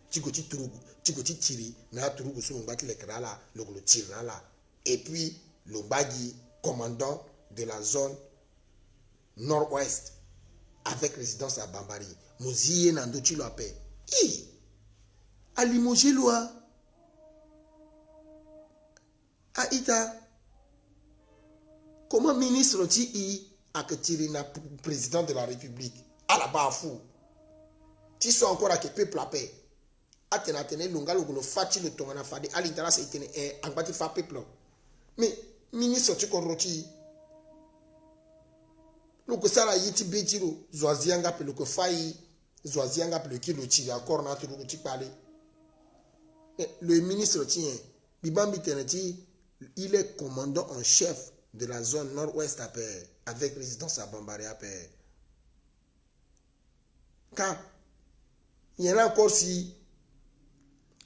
Tigoti Turugu, Tigoti Tiri, na Turugu, son Baki le Krala, le Golo Tirala. Et puis, le Bagui, commandant de la zone nord-ouest, avec résidence à Bambari. Mouzié Nandochi lo paix. A limogé loa. A Ita. Comment ministre ti a que tiré na président de la République? À la bas fou. Tu sois encore à que peuple la paix. Atene lunga lo fati le tongana fadi. À l'intérieur, c'est un bâti fa peuple. Mais, ministre tu koroti. Le que ça la yiti betiro, zoazianga pe le que failli, zoazianga pe le kilo tiri encore na tout le que parler. Le ministre tient, Bibambi Teneti, il est commandant en chef de la zone nord-ouest à paix, avec résidence à Bambari à paix. Car, il y en a encore si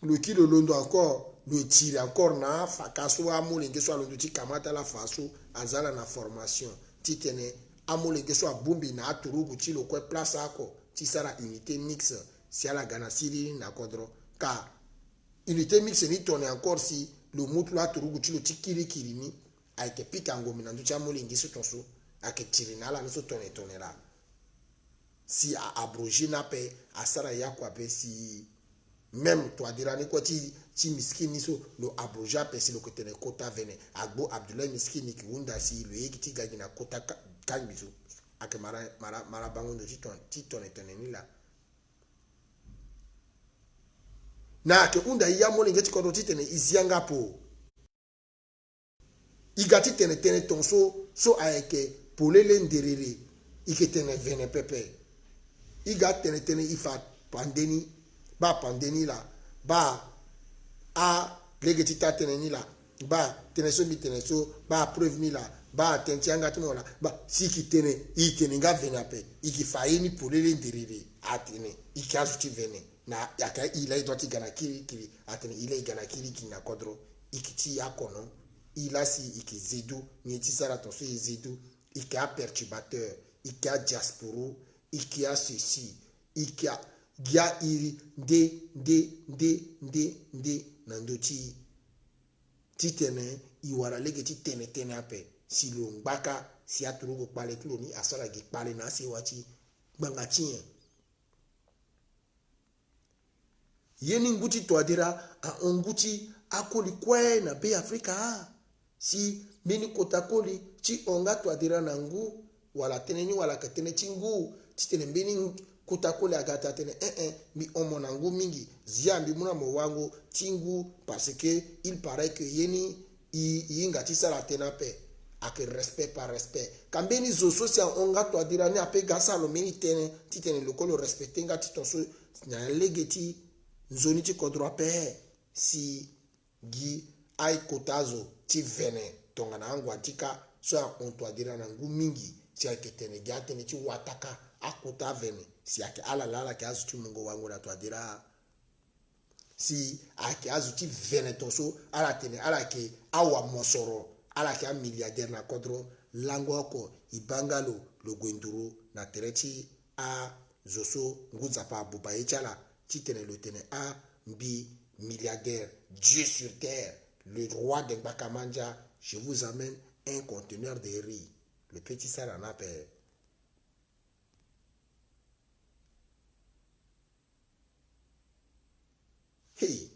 le kilo londo encore. Le tire encore na fakaso amolinge so alondo ti kamata la faso azala na formation ti tene amolinge so abumbi na aturugu ti lo kwe place ako ti sara unité mixte si ala gana siri na kodro ka unité mixte ni tourne encore si le mutlu aturugu ti lo ti kiri ni ayeke pika ngomi na ndo ti amolinge so tonso ake tiri na ala no so tourne la si a abrogé na pe asara yako ape si même toi dirani quoi ti miskini so lo abroja pesi lo côté de kota vene agbo Abdoulaye miskini ki wunda si lo yeki gaji na kota kanbiso ake mara bango do ti ton eteneni la na ke unda ya mo ngeti ko do ti tene izianga po igati tene ton so ayeke polele nderere ike tene vene pepe iga tene ifa pandeni ba pandeni la ba a legetita teneni la ba teneso mi teneso ba preuve mi la ba tentianga tumo la ba siki tene I tene nga vene ape iki faini polele ndiriri atene iki azuti vene na yaka ila idoti gana kiri atene ila igana kiri na kodro iki ti yakono ila si iki zedu nyeti sara tonso zedu iki a perturbateur iki a diasporo iki a ceci iki a gia iri de nandoti titene iwara lege titene ape si lo ngbaka si aturugo pale kloni asala gi pale na se wachi bangatien yeni nguti toadira a onguti akoli kwe na be Afrika si meni kotakoli chi onga toadira nangu wala teneni wala katene chingu titene mbeni kutakole agata tene mi omonangu mingi ziambi muna mowango tingu parce que il paraît que yeni yinga tisala tena pe avec respect par respect kambeni zoso si onga to adira ni ape gasa lo mini tene titene lokolo respectenga titonso na legeti nzoni ti kodro pe si gi ai kotazo ti vene tonga na angwa tika so on to adira na ngu mingi si aketene gatene ti wataka akota vene si ake ala lala ke azu mungo wangu na to adira si ake azuti venetonso ala tene ala ke awa mosoro ala ke a milliardaire na kodro lango ko ibangalo lo gwenduru na tereti a zoso nguzapa buba echala titene le tene a mbi milliardaire Dieu sur terre le roi de Bakamanja. Je vous amène un conteneur de riz. Le petit sarana père. Hey,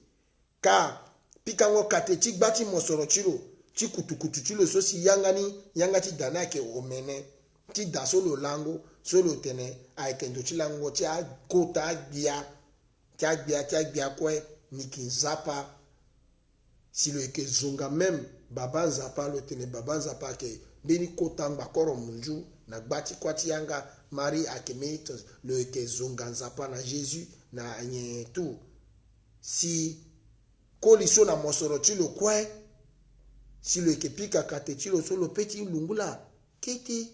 ka pikango kate ti gbati mosoro chilo ti kutukutu chilo so si yanga ti dana ke omene ti da solo lango solo tene a kendo ti lango ti a kota agbia kwe niki nzapa si lo ke zonga même baba nzapa lo tene baba nzapa ke beni kota ngba koro munju na gbati kwati yanga Marie akemeitos lo ke zonga nzapa na Jésus na nye tout. Si koliso na mosoro chilo kwe si le kepika kate chilo so lo peti lungula kete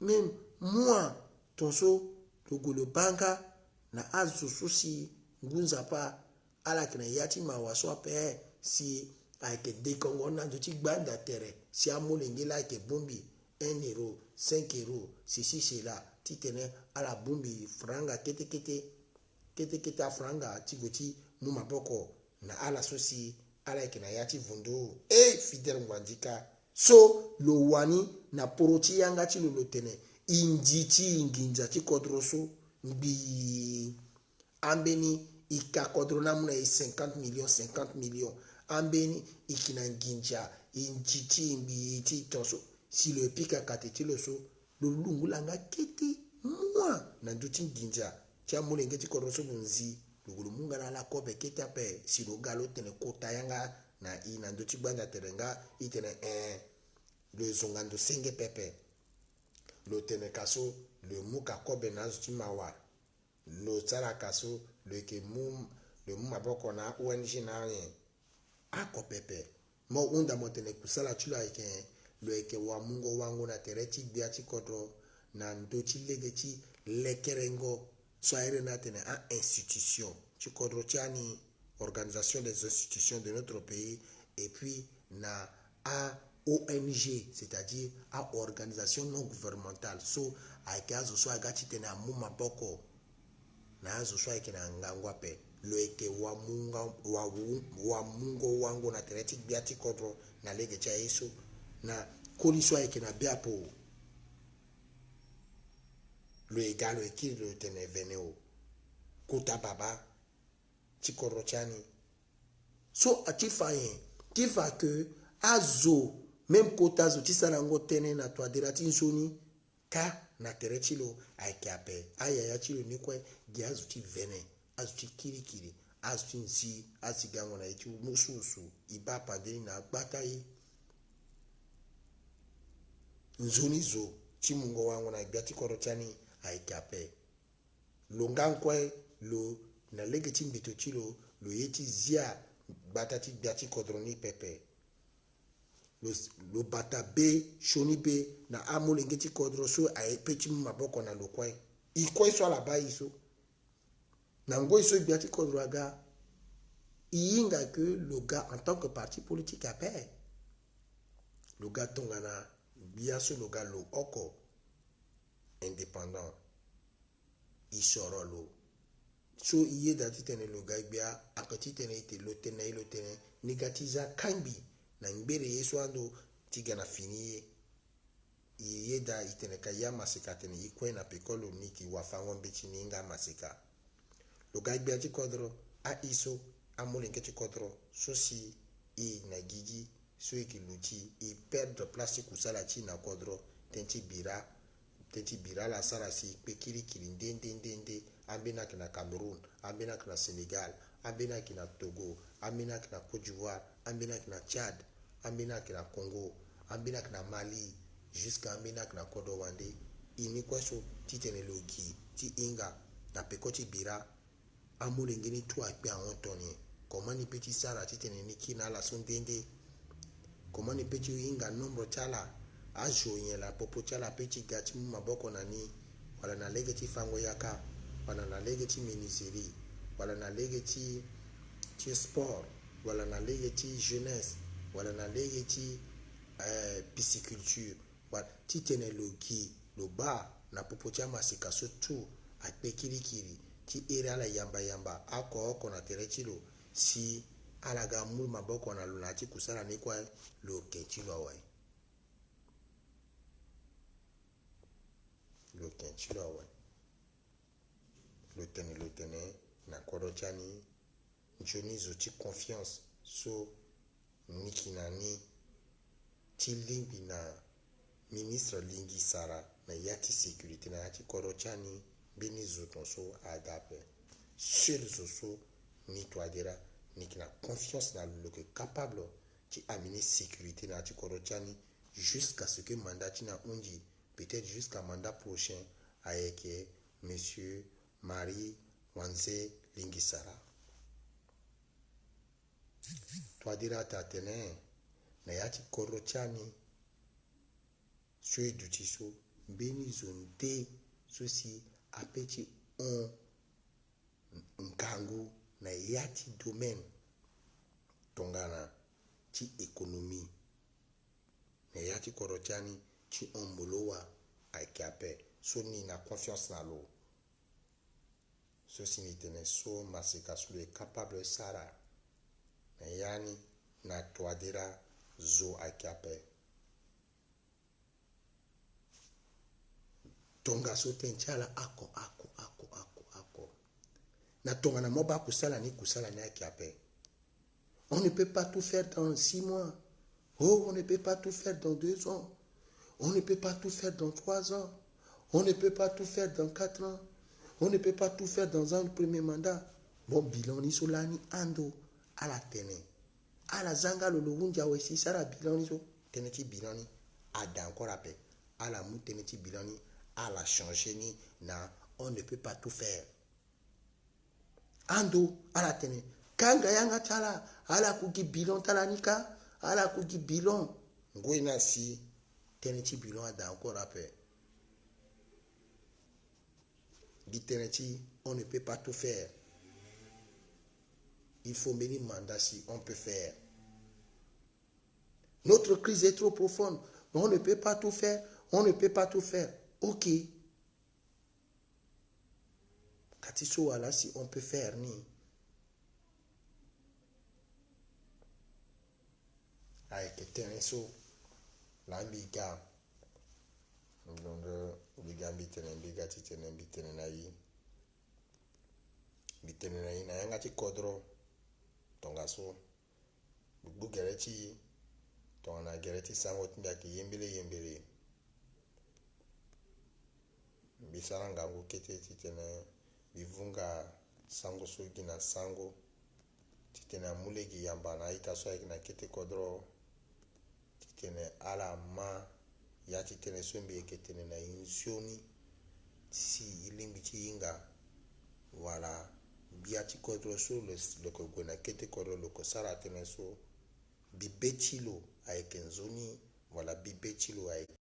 même moi tonso logolo banga na azu susi ngunza pa ala kena yati mawaso ape si ake dekongo na joti gbanda tere si amolengela ke bombi 1 euro 5 euro si c'est là titene ala bombi franga kete a franga tigoti mu maboko na ala sosi ala ikina yati vundo fidel ngwandika so lo wani na poroti yanga ti lo tene injiti nginja ti kodroso mbi ambeni ika kodro na muna 50 millions ambeni ikina nginja injiti mbi ti tonso si lo pika kateti lo so lo lungulanga kete moi na nduti nginja ti amolenge ti kodroso bunzi lugulu munga na la kobe kete ape si lo galo tene kota yanga na ina ndo chibanda terenga itene le zongando senge pepe lo tene kaso le muka kobe na zuti mawar lo tsara kaso le ke le maboko na ONG na ye ako pepe mo unda mo tene kusala chula ike lo eke wa mungo wangu na tereti biati kodro na ndo chilegeti lekerengo so aire na tene a institution chikodro chani organisation des institutions de notre pays et puis na a ONG c'est-à-dire a organisation non gouvernementale so aikazo so agati tene amuma boko na azo so aikena ngangwa pe lo eke wa mungo wangu na tereti biati kodro na lege cha yesu na koli so aikena biapo lo egalo ekiri lo tene veneo kota baba chikoro chani so atifaye kifa que azo même kota zo tisalango tene na to adirati nsoni ka na terechilo aikape aya ya chilo nikwe giazo ti vene azo ti kirikiri azo ti nsi asigango na iti mususu iba padeni na gbatai nzoni zo chimungo wangu na biati koro chani aikape longankwe lo na lege ti mbito chilo lo yeti zia bata ti biati kodroni pepe lo bata be shoni be na amolenge ti kodro so aye pechi maboko na lokwe ikwe so ala bayi so na ngo so biati kodro aga yinga que le gars en tant que parti politique a paix le gars tongana bia so le gars lo oko indépendant isoro lo so iye dati tene lo gaibia akati tene ite lo tene negatiza kambi na mbere yesu ando tigana fini iye da itene kaya masika tene ikwe na pekolo niki wafango mbichi ninga masika lo gaibia ti kodro a iso amolenge ti kodro so si i na gigi so ikiluti i perdre place kusala ti na kodro tenti bira la sara si pekiri ndende ambenak na Cameroun, ambenak na Sénégal, ambenak na Togo, ambenak na Côte d'Ivoire, ambenak na Tchad, ambenak na Congo, ambenak na Mali, jusqu'à ambenak na Kodowande. Ini kwaso titene logi, ti inga na pekoti bira, amolengeni tu akpe Antonie. Comment ni petit sara titene niki na la sondende? Comment ni petit inga nombre chala? Ajo la popo chala petit gati maboko nani? Wala na lege ti fango yaka. Wala na lege ti miniseri wala na lege ti ti sport wala na lege ti jeunesse wala na lege ti pisciculture wala ti tene lo gi lo ba na popo ti amasika so tu akpe kirikiri ti ere ala yamba oko na tere ti lo si ala ga mulu maboko na lo na ti kusala ni kuâ lo ken ti lo awe lo ken ti lo awe lo tene na koro ti ani nzoni zo ti confiance so niki na ni ti lingbi na ministre lingi sara na ya ti sécurité na ya ti koro ti ani mbeni zo tongaso agape seul zo so ni toadera niki na confiance na lo ke capable ti ameni sécurité na ya ti koro ti ani jusqu'à ce que mandat ti na hongdi peut-être jusqu'à mandat prochain ayeke monsieur Marie Wanze lingi sara toadera ta tene na ya ti koro ti ani so e duti so mbeni zo nde so si ape ti hon ngangu na ya ti domaine tongana ti économie na ya ti koro ti ani ti hon moloa ayeke ape so ni na confiance na lo so si ni tene so masika so lo e capable sara na ya ni na toadera zo ayeke ape tongaso tënë ti ala ako na tongana mo ba kusala ni ayeke ape. On ne peut pas tout faire dans 6 mois. Oh, on ne peut pas tout faire dans 2 ans. On ne peut pas tout faire dans 3 ans. On ne peut pas tout faire dans 4 ans. On ne peut pas tout faire dans un premier mandat. Bon, bilan ni so lani ando ala tene. Ala zanga lo wunja we si sara bilan ni so tene ti bilan ni ada encore ape. Ala mu tene ti bilan ni ala changer ni na on ne peut pas tout faire. Ando ala tene kanga yanga tala ala kugi bilan tala nika ala kugi bilan ngoi na si tene ti bilan ada encore ape. Dit on ne peut pas tout faire. Il faut mener mandat si on peut faire. Notre crise est trop profonde. On ne peut pas tout faire. On ne peut pas tout faire. Ok. Katiso wala si on peut faire ni. Avec terrain so l'ambiga. Donc biga bitene biga titene bitene na yi. Bitene na yi na yanga ti kodro tongaso. Bugu gereti tongana gereti sango tinda ki yembele. Bisara ngangu kete titene bivunga sango so gina sango titene mulegi yamba na ita so na kete kodro titene ala ma ya titene sombe ketene na insioni si ilimbi ti yinga wala bia ti kodro so le ko gona kete kodro lo ko sara tene so bibetilo ayeke nzoni wala bibetilo ayeke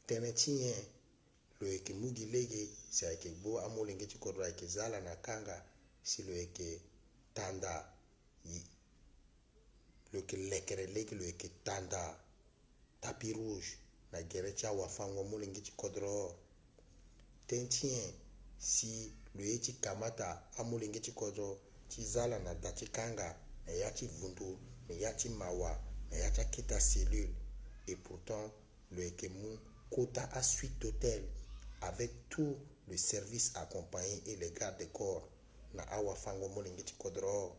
tene ti yen lo yeke mugi lege si ayeke gbo amolenge ti kodro ayeke zala na kanga si lo yeke tanda lo yeke lekere lege lo yeke tanda tapis rouge na gere ti awafango molenge ti kodro tënë ti yen si lo ye ti kamata amolenge ti kodro ti zala na da ti kanga na ya ti vundu na ya ti mawa na ya ti akita cellule et pourtant lo yeke mu kota à suite d'hôtel avec tout le service accompagné et les gardes de corps na awafango molenge ti kodro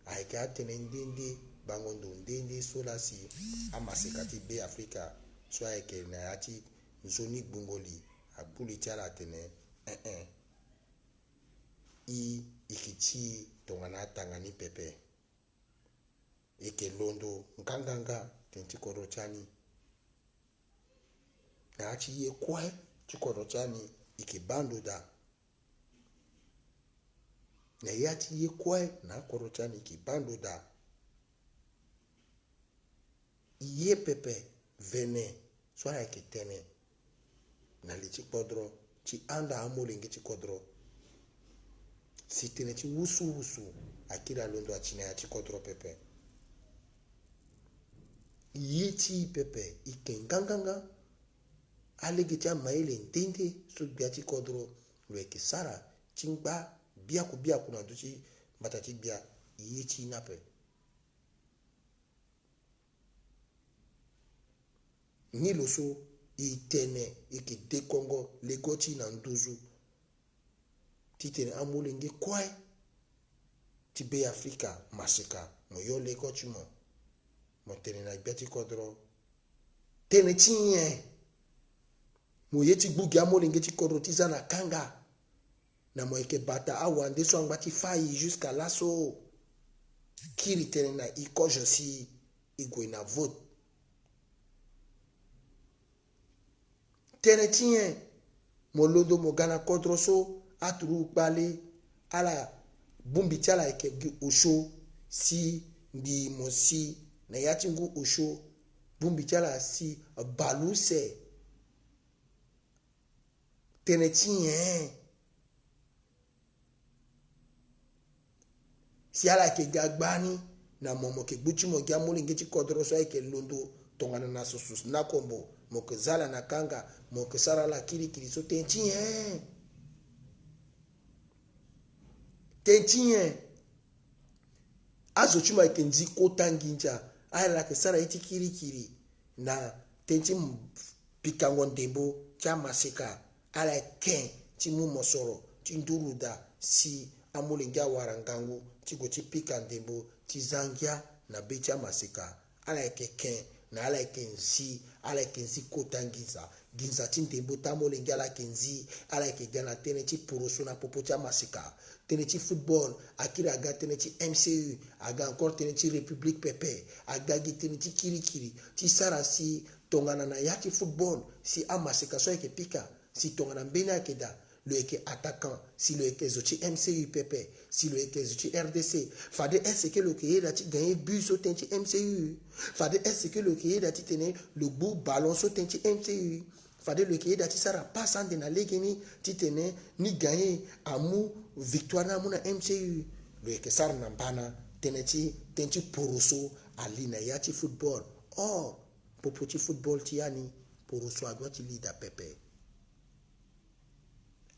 ayeke atene ndende bango ndo ndende so la si amaseka ti be afrika so ayeke na ya ti nzoni gbungoli agbuli ti ala tene i yeke ti tongana atanga ni pepe yeke londo nganganga tene ti kodro ti ani na ya ti ye kue ti kodro ti ani yeke bando da na ya ti ye kue na kodro ti ani yeke bando da iye pepe vene so ayeke tene na li ti kodro ti anda amolenge ti kodro si tene ti wusu akira londo achina ya chikodro pepe yiti pepe ikenganganga alegeta maile ntende so biati kodro lweke sara chingba biaku na duchi batati bia yiti nape ni loso itene ike de Congo legoti na nduzu titene amulenge kwai tibe Afrika masika moyo legoti mo tene na biati kodro tene tinye moye ti gbugi amolenge ti kodro ti zana kanga na mo eke bata awa ndeso angba ti fayi jusqu'à laso kiri tene na ikojo si igwe na vote tene tinye mo londo mo gana kodro so aturu pale ala bumbi ti ala eke osho si ndi mo si na yati ngu osho bumbi ti ala si balu se tene tinye si ala ke gagbani na momo ke gbuchi mo gya moli ngeti kodro so eke londo tongana na susus na kombo mo ke zala na kanga mo ke sara la kiri so tentinye azo chuma ke nzi kota nginja ala ke sara iti kiri na tentim pikango ndembo cha masika ala ken ti mu mosoro ti nduruda si amulinga warangangu ti go ti pika ndembo ti zangia na becha masika ala ken na ala kenzi kota ginza ti ndembo tamulinga ala kenzi ala ke gana tene ti poroso na popo ti masika tene ti football akiri aga tene ti MCU aga encore tene ti République pepe aga gi tene ti kiri ti sara si tongana na ya ti football si amasika so eke pika si tongana mbeni akeda lo eke attaquant si lo eke zo ti MCU pepe si lo eke zo ti RDC fade est que lo ke yeda ti gagner but so ten ti MCU fade est que lo ke yeda ti tene le gbu ballon so ten ti MCU fade lo ke yeda ti sara passande na legeni ti tene ni gagner amu victoire na mu na MCU lo eke sara na mbana tene ti ten ti poroso ali na ya ti football popo ti football ti yani poroso adwa ti leader pepe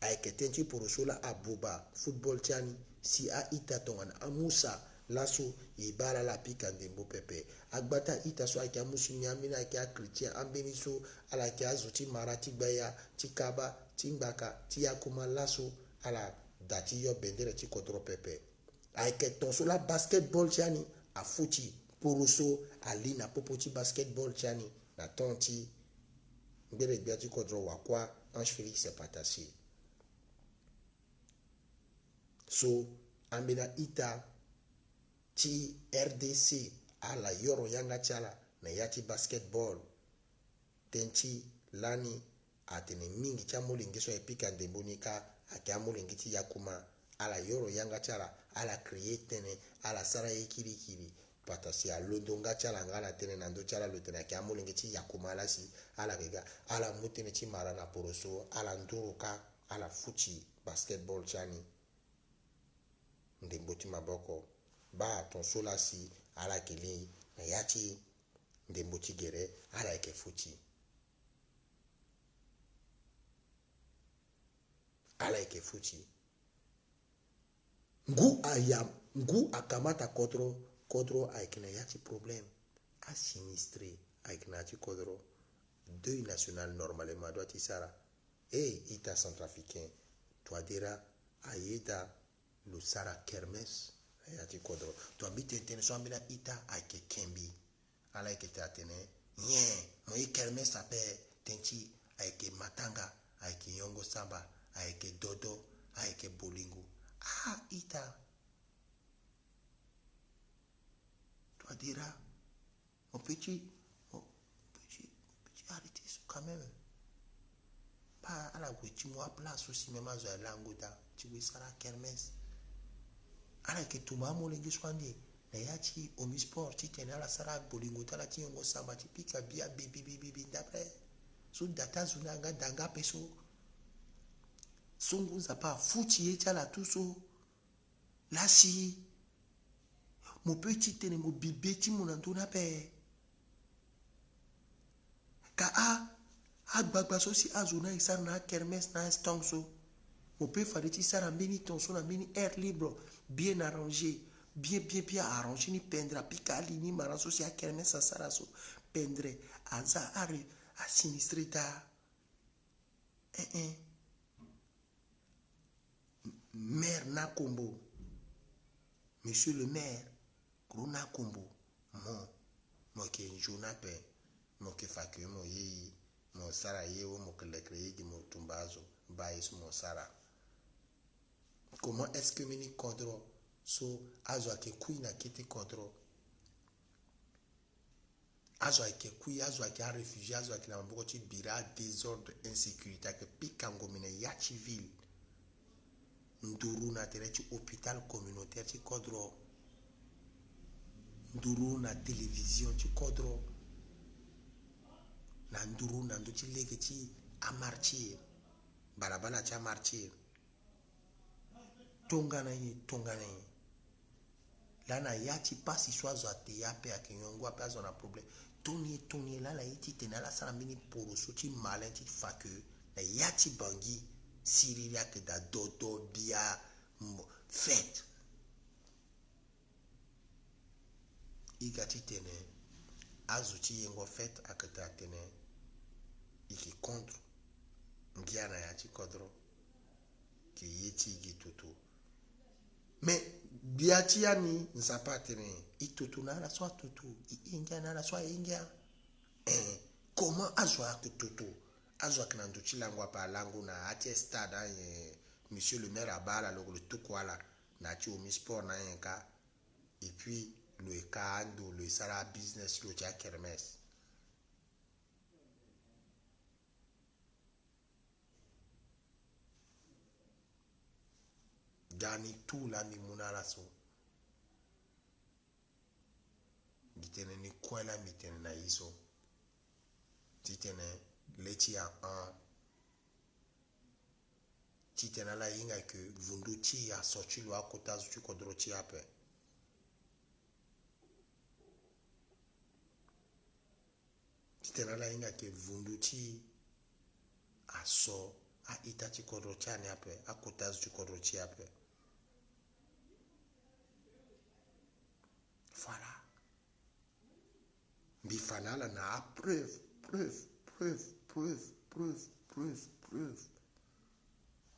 ayeke ten ti poroso la abuba football ti ani si a ita tongana amusa laso e bara la pika ndembo pepe agbata ita so ayeke amusumi ambeni ayeke achrétien ambeni so ala yeke azo ti mara ti gbaya ti kaba ti ngbaka ti yakuma laso ala da ti yo bendere ti kodro pepe ayeke tonso la basketball ti ani afuti poroso ali na popo ti basketball ti ani na ton ti ngbere gbia ti kodro wakua Ange Félix Patasi so ambena ita ti RDC ala yoro yanga ti ala na ya ti basketball ten ti lani atene mingi ti amolenge so epika ndembo ni ka ayeke amolenge ti yakuma ala yoro yanga ti ala créer tene ala sara ye kiri patasi alondo nga ti ala nga na tene na ndö ti ala lo tene ayeke amolenge ti yakuma ala si ala kega ala mu tënë ti mara na poroso ala nduru ka ala futi basketball ti ani ndembo ti maboko ba atonso la si ala yeke li na ya ti ndembo ti gere ala yeke futi ala yeke futi ngu akamata kodro ayeke na ya ti problème asinistre ayeke na ya ti kodro deuil national normalement doit ti sara ita centrafricain toadera ayeda lo sara kermes na ya ti kodro to ambi tene so ambeni ita ayeke kembi ala yeke ti atene mo ye kermes ape ten ti ayeke matanga ayeke yongo samba ayeke dodo ayeke bolingo ita toadera on peut arrêter ça quand même pas à la weti mo place aussi même azo ya lango da ti we sara kermes ala yeke tuma amolenge so ande na ya ti omisport ti tene ala sara bolingo ti ala ti yongo samba ti pika bia bibi ndapre so data zo na nga danga ape so ngunza pa afuti ye ti ala tu so Là si mon petit tene mon bébé ti mon antona pe ka a gbagba so si azuna isar na kermes na stong so mon peut faire ti sara mini ton so na mini air libre bien arrangé bien arrangé ni pendre pikali ni maraso si a kermes sa sara so pendre aza are a sinistre ta maire na kombo monsieur le maire Grona Kombo, mo ke njuna pe, mo ke fakwe mo yi, mo sara ye wo mo ke lekre yi mo tumbazo, ba is mo sara. Comment est-ce que mini kodro so azo ake kui na kete kodro? Azo ake kui, azo ake a réfugié, azo ake na mboko ti bira désordre, insécurité, ake pikango mine ya civil. Nduru na tere ti hôpital communautaire ti kodro. Nduru na télévision ti kodro na nduru na ndo ti lege ti amartir balabala ti amartir tongana ye la na ya ti pasi so azo ate ya pe ayeke yongo ape azo na problème toni la na ye ti tene ala sara mbeni poro so ti malin ti fakue na ya ti bangi siriri ayeke da dodo bia fête i ga ti tene azo ti yengo fête ayeke ta tene e yeke contre ngia na ya ti kodro ke ye ti gi tutu mais bia ti ya ni nzapa atene e tutu na ala so atutu e hingia na ala so ahingia comment azo ayeke tutu azo ayeke na ndö ti lango ape alango na atie stade aye monsieur le maire aba ala lo yeke lo toko ala na ti omi sport na aye ka et puis lo e ka ando lo e sara business lo ti akermes dani tout la mi muna la so mi tene ni coin la mi tene na iso ti tene le ti a un ti tene la hinga ke vundu ti a sorti lo akota zo ti kodro ti ape ti tene la hinga ke vundu ti a so a ita ti kodro ti ani ape akota zo ti kodro ti ape voilà mbi fana ala na a preuve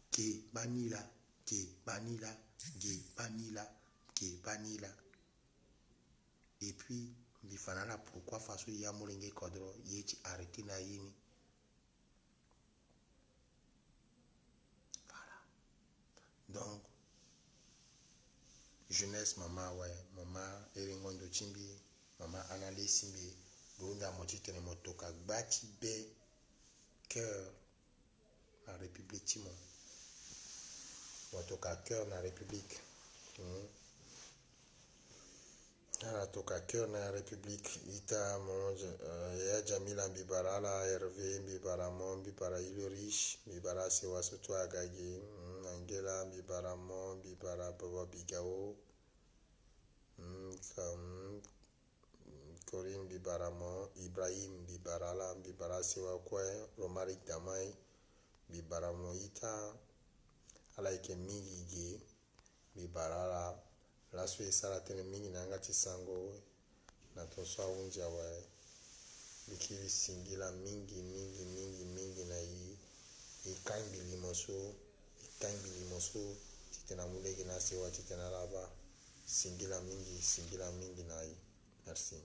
ke banila et puis mbi fana la pourquoi faso ya molenge kodro ye ti arrêté na yini voilà donc jeunesse mama ouais mama eringondo chimbi mama analyse mbi donda moti tene motoka gbati be cœur la république timo motoka cœur na république ala toka cœur na république ita monja ya jamila mbibara ala hervé mbibara mo mbibara ile riche mbibara sewa soto agage angela mbibara mo mbibara baba bigao Corinne Bibaramo, Ibrahim Bibarala, Bibara Sewa Kwe, Romaric Damai, Bibaramo Ita, Alaike Mingi Ge, Bibarala, la sue sara tene mingi nanga tisango, na toswa unja we, bikiri singila mingi na ikambi limoso, titena mulegi na sewa titena laba, singila mingi na merci.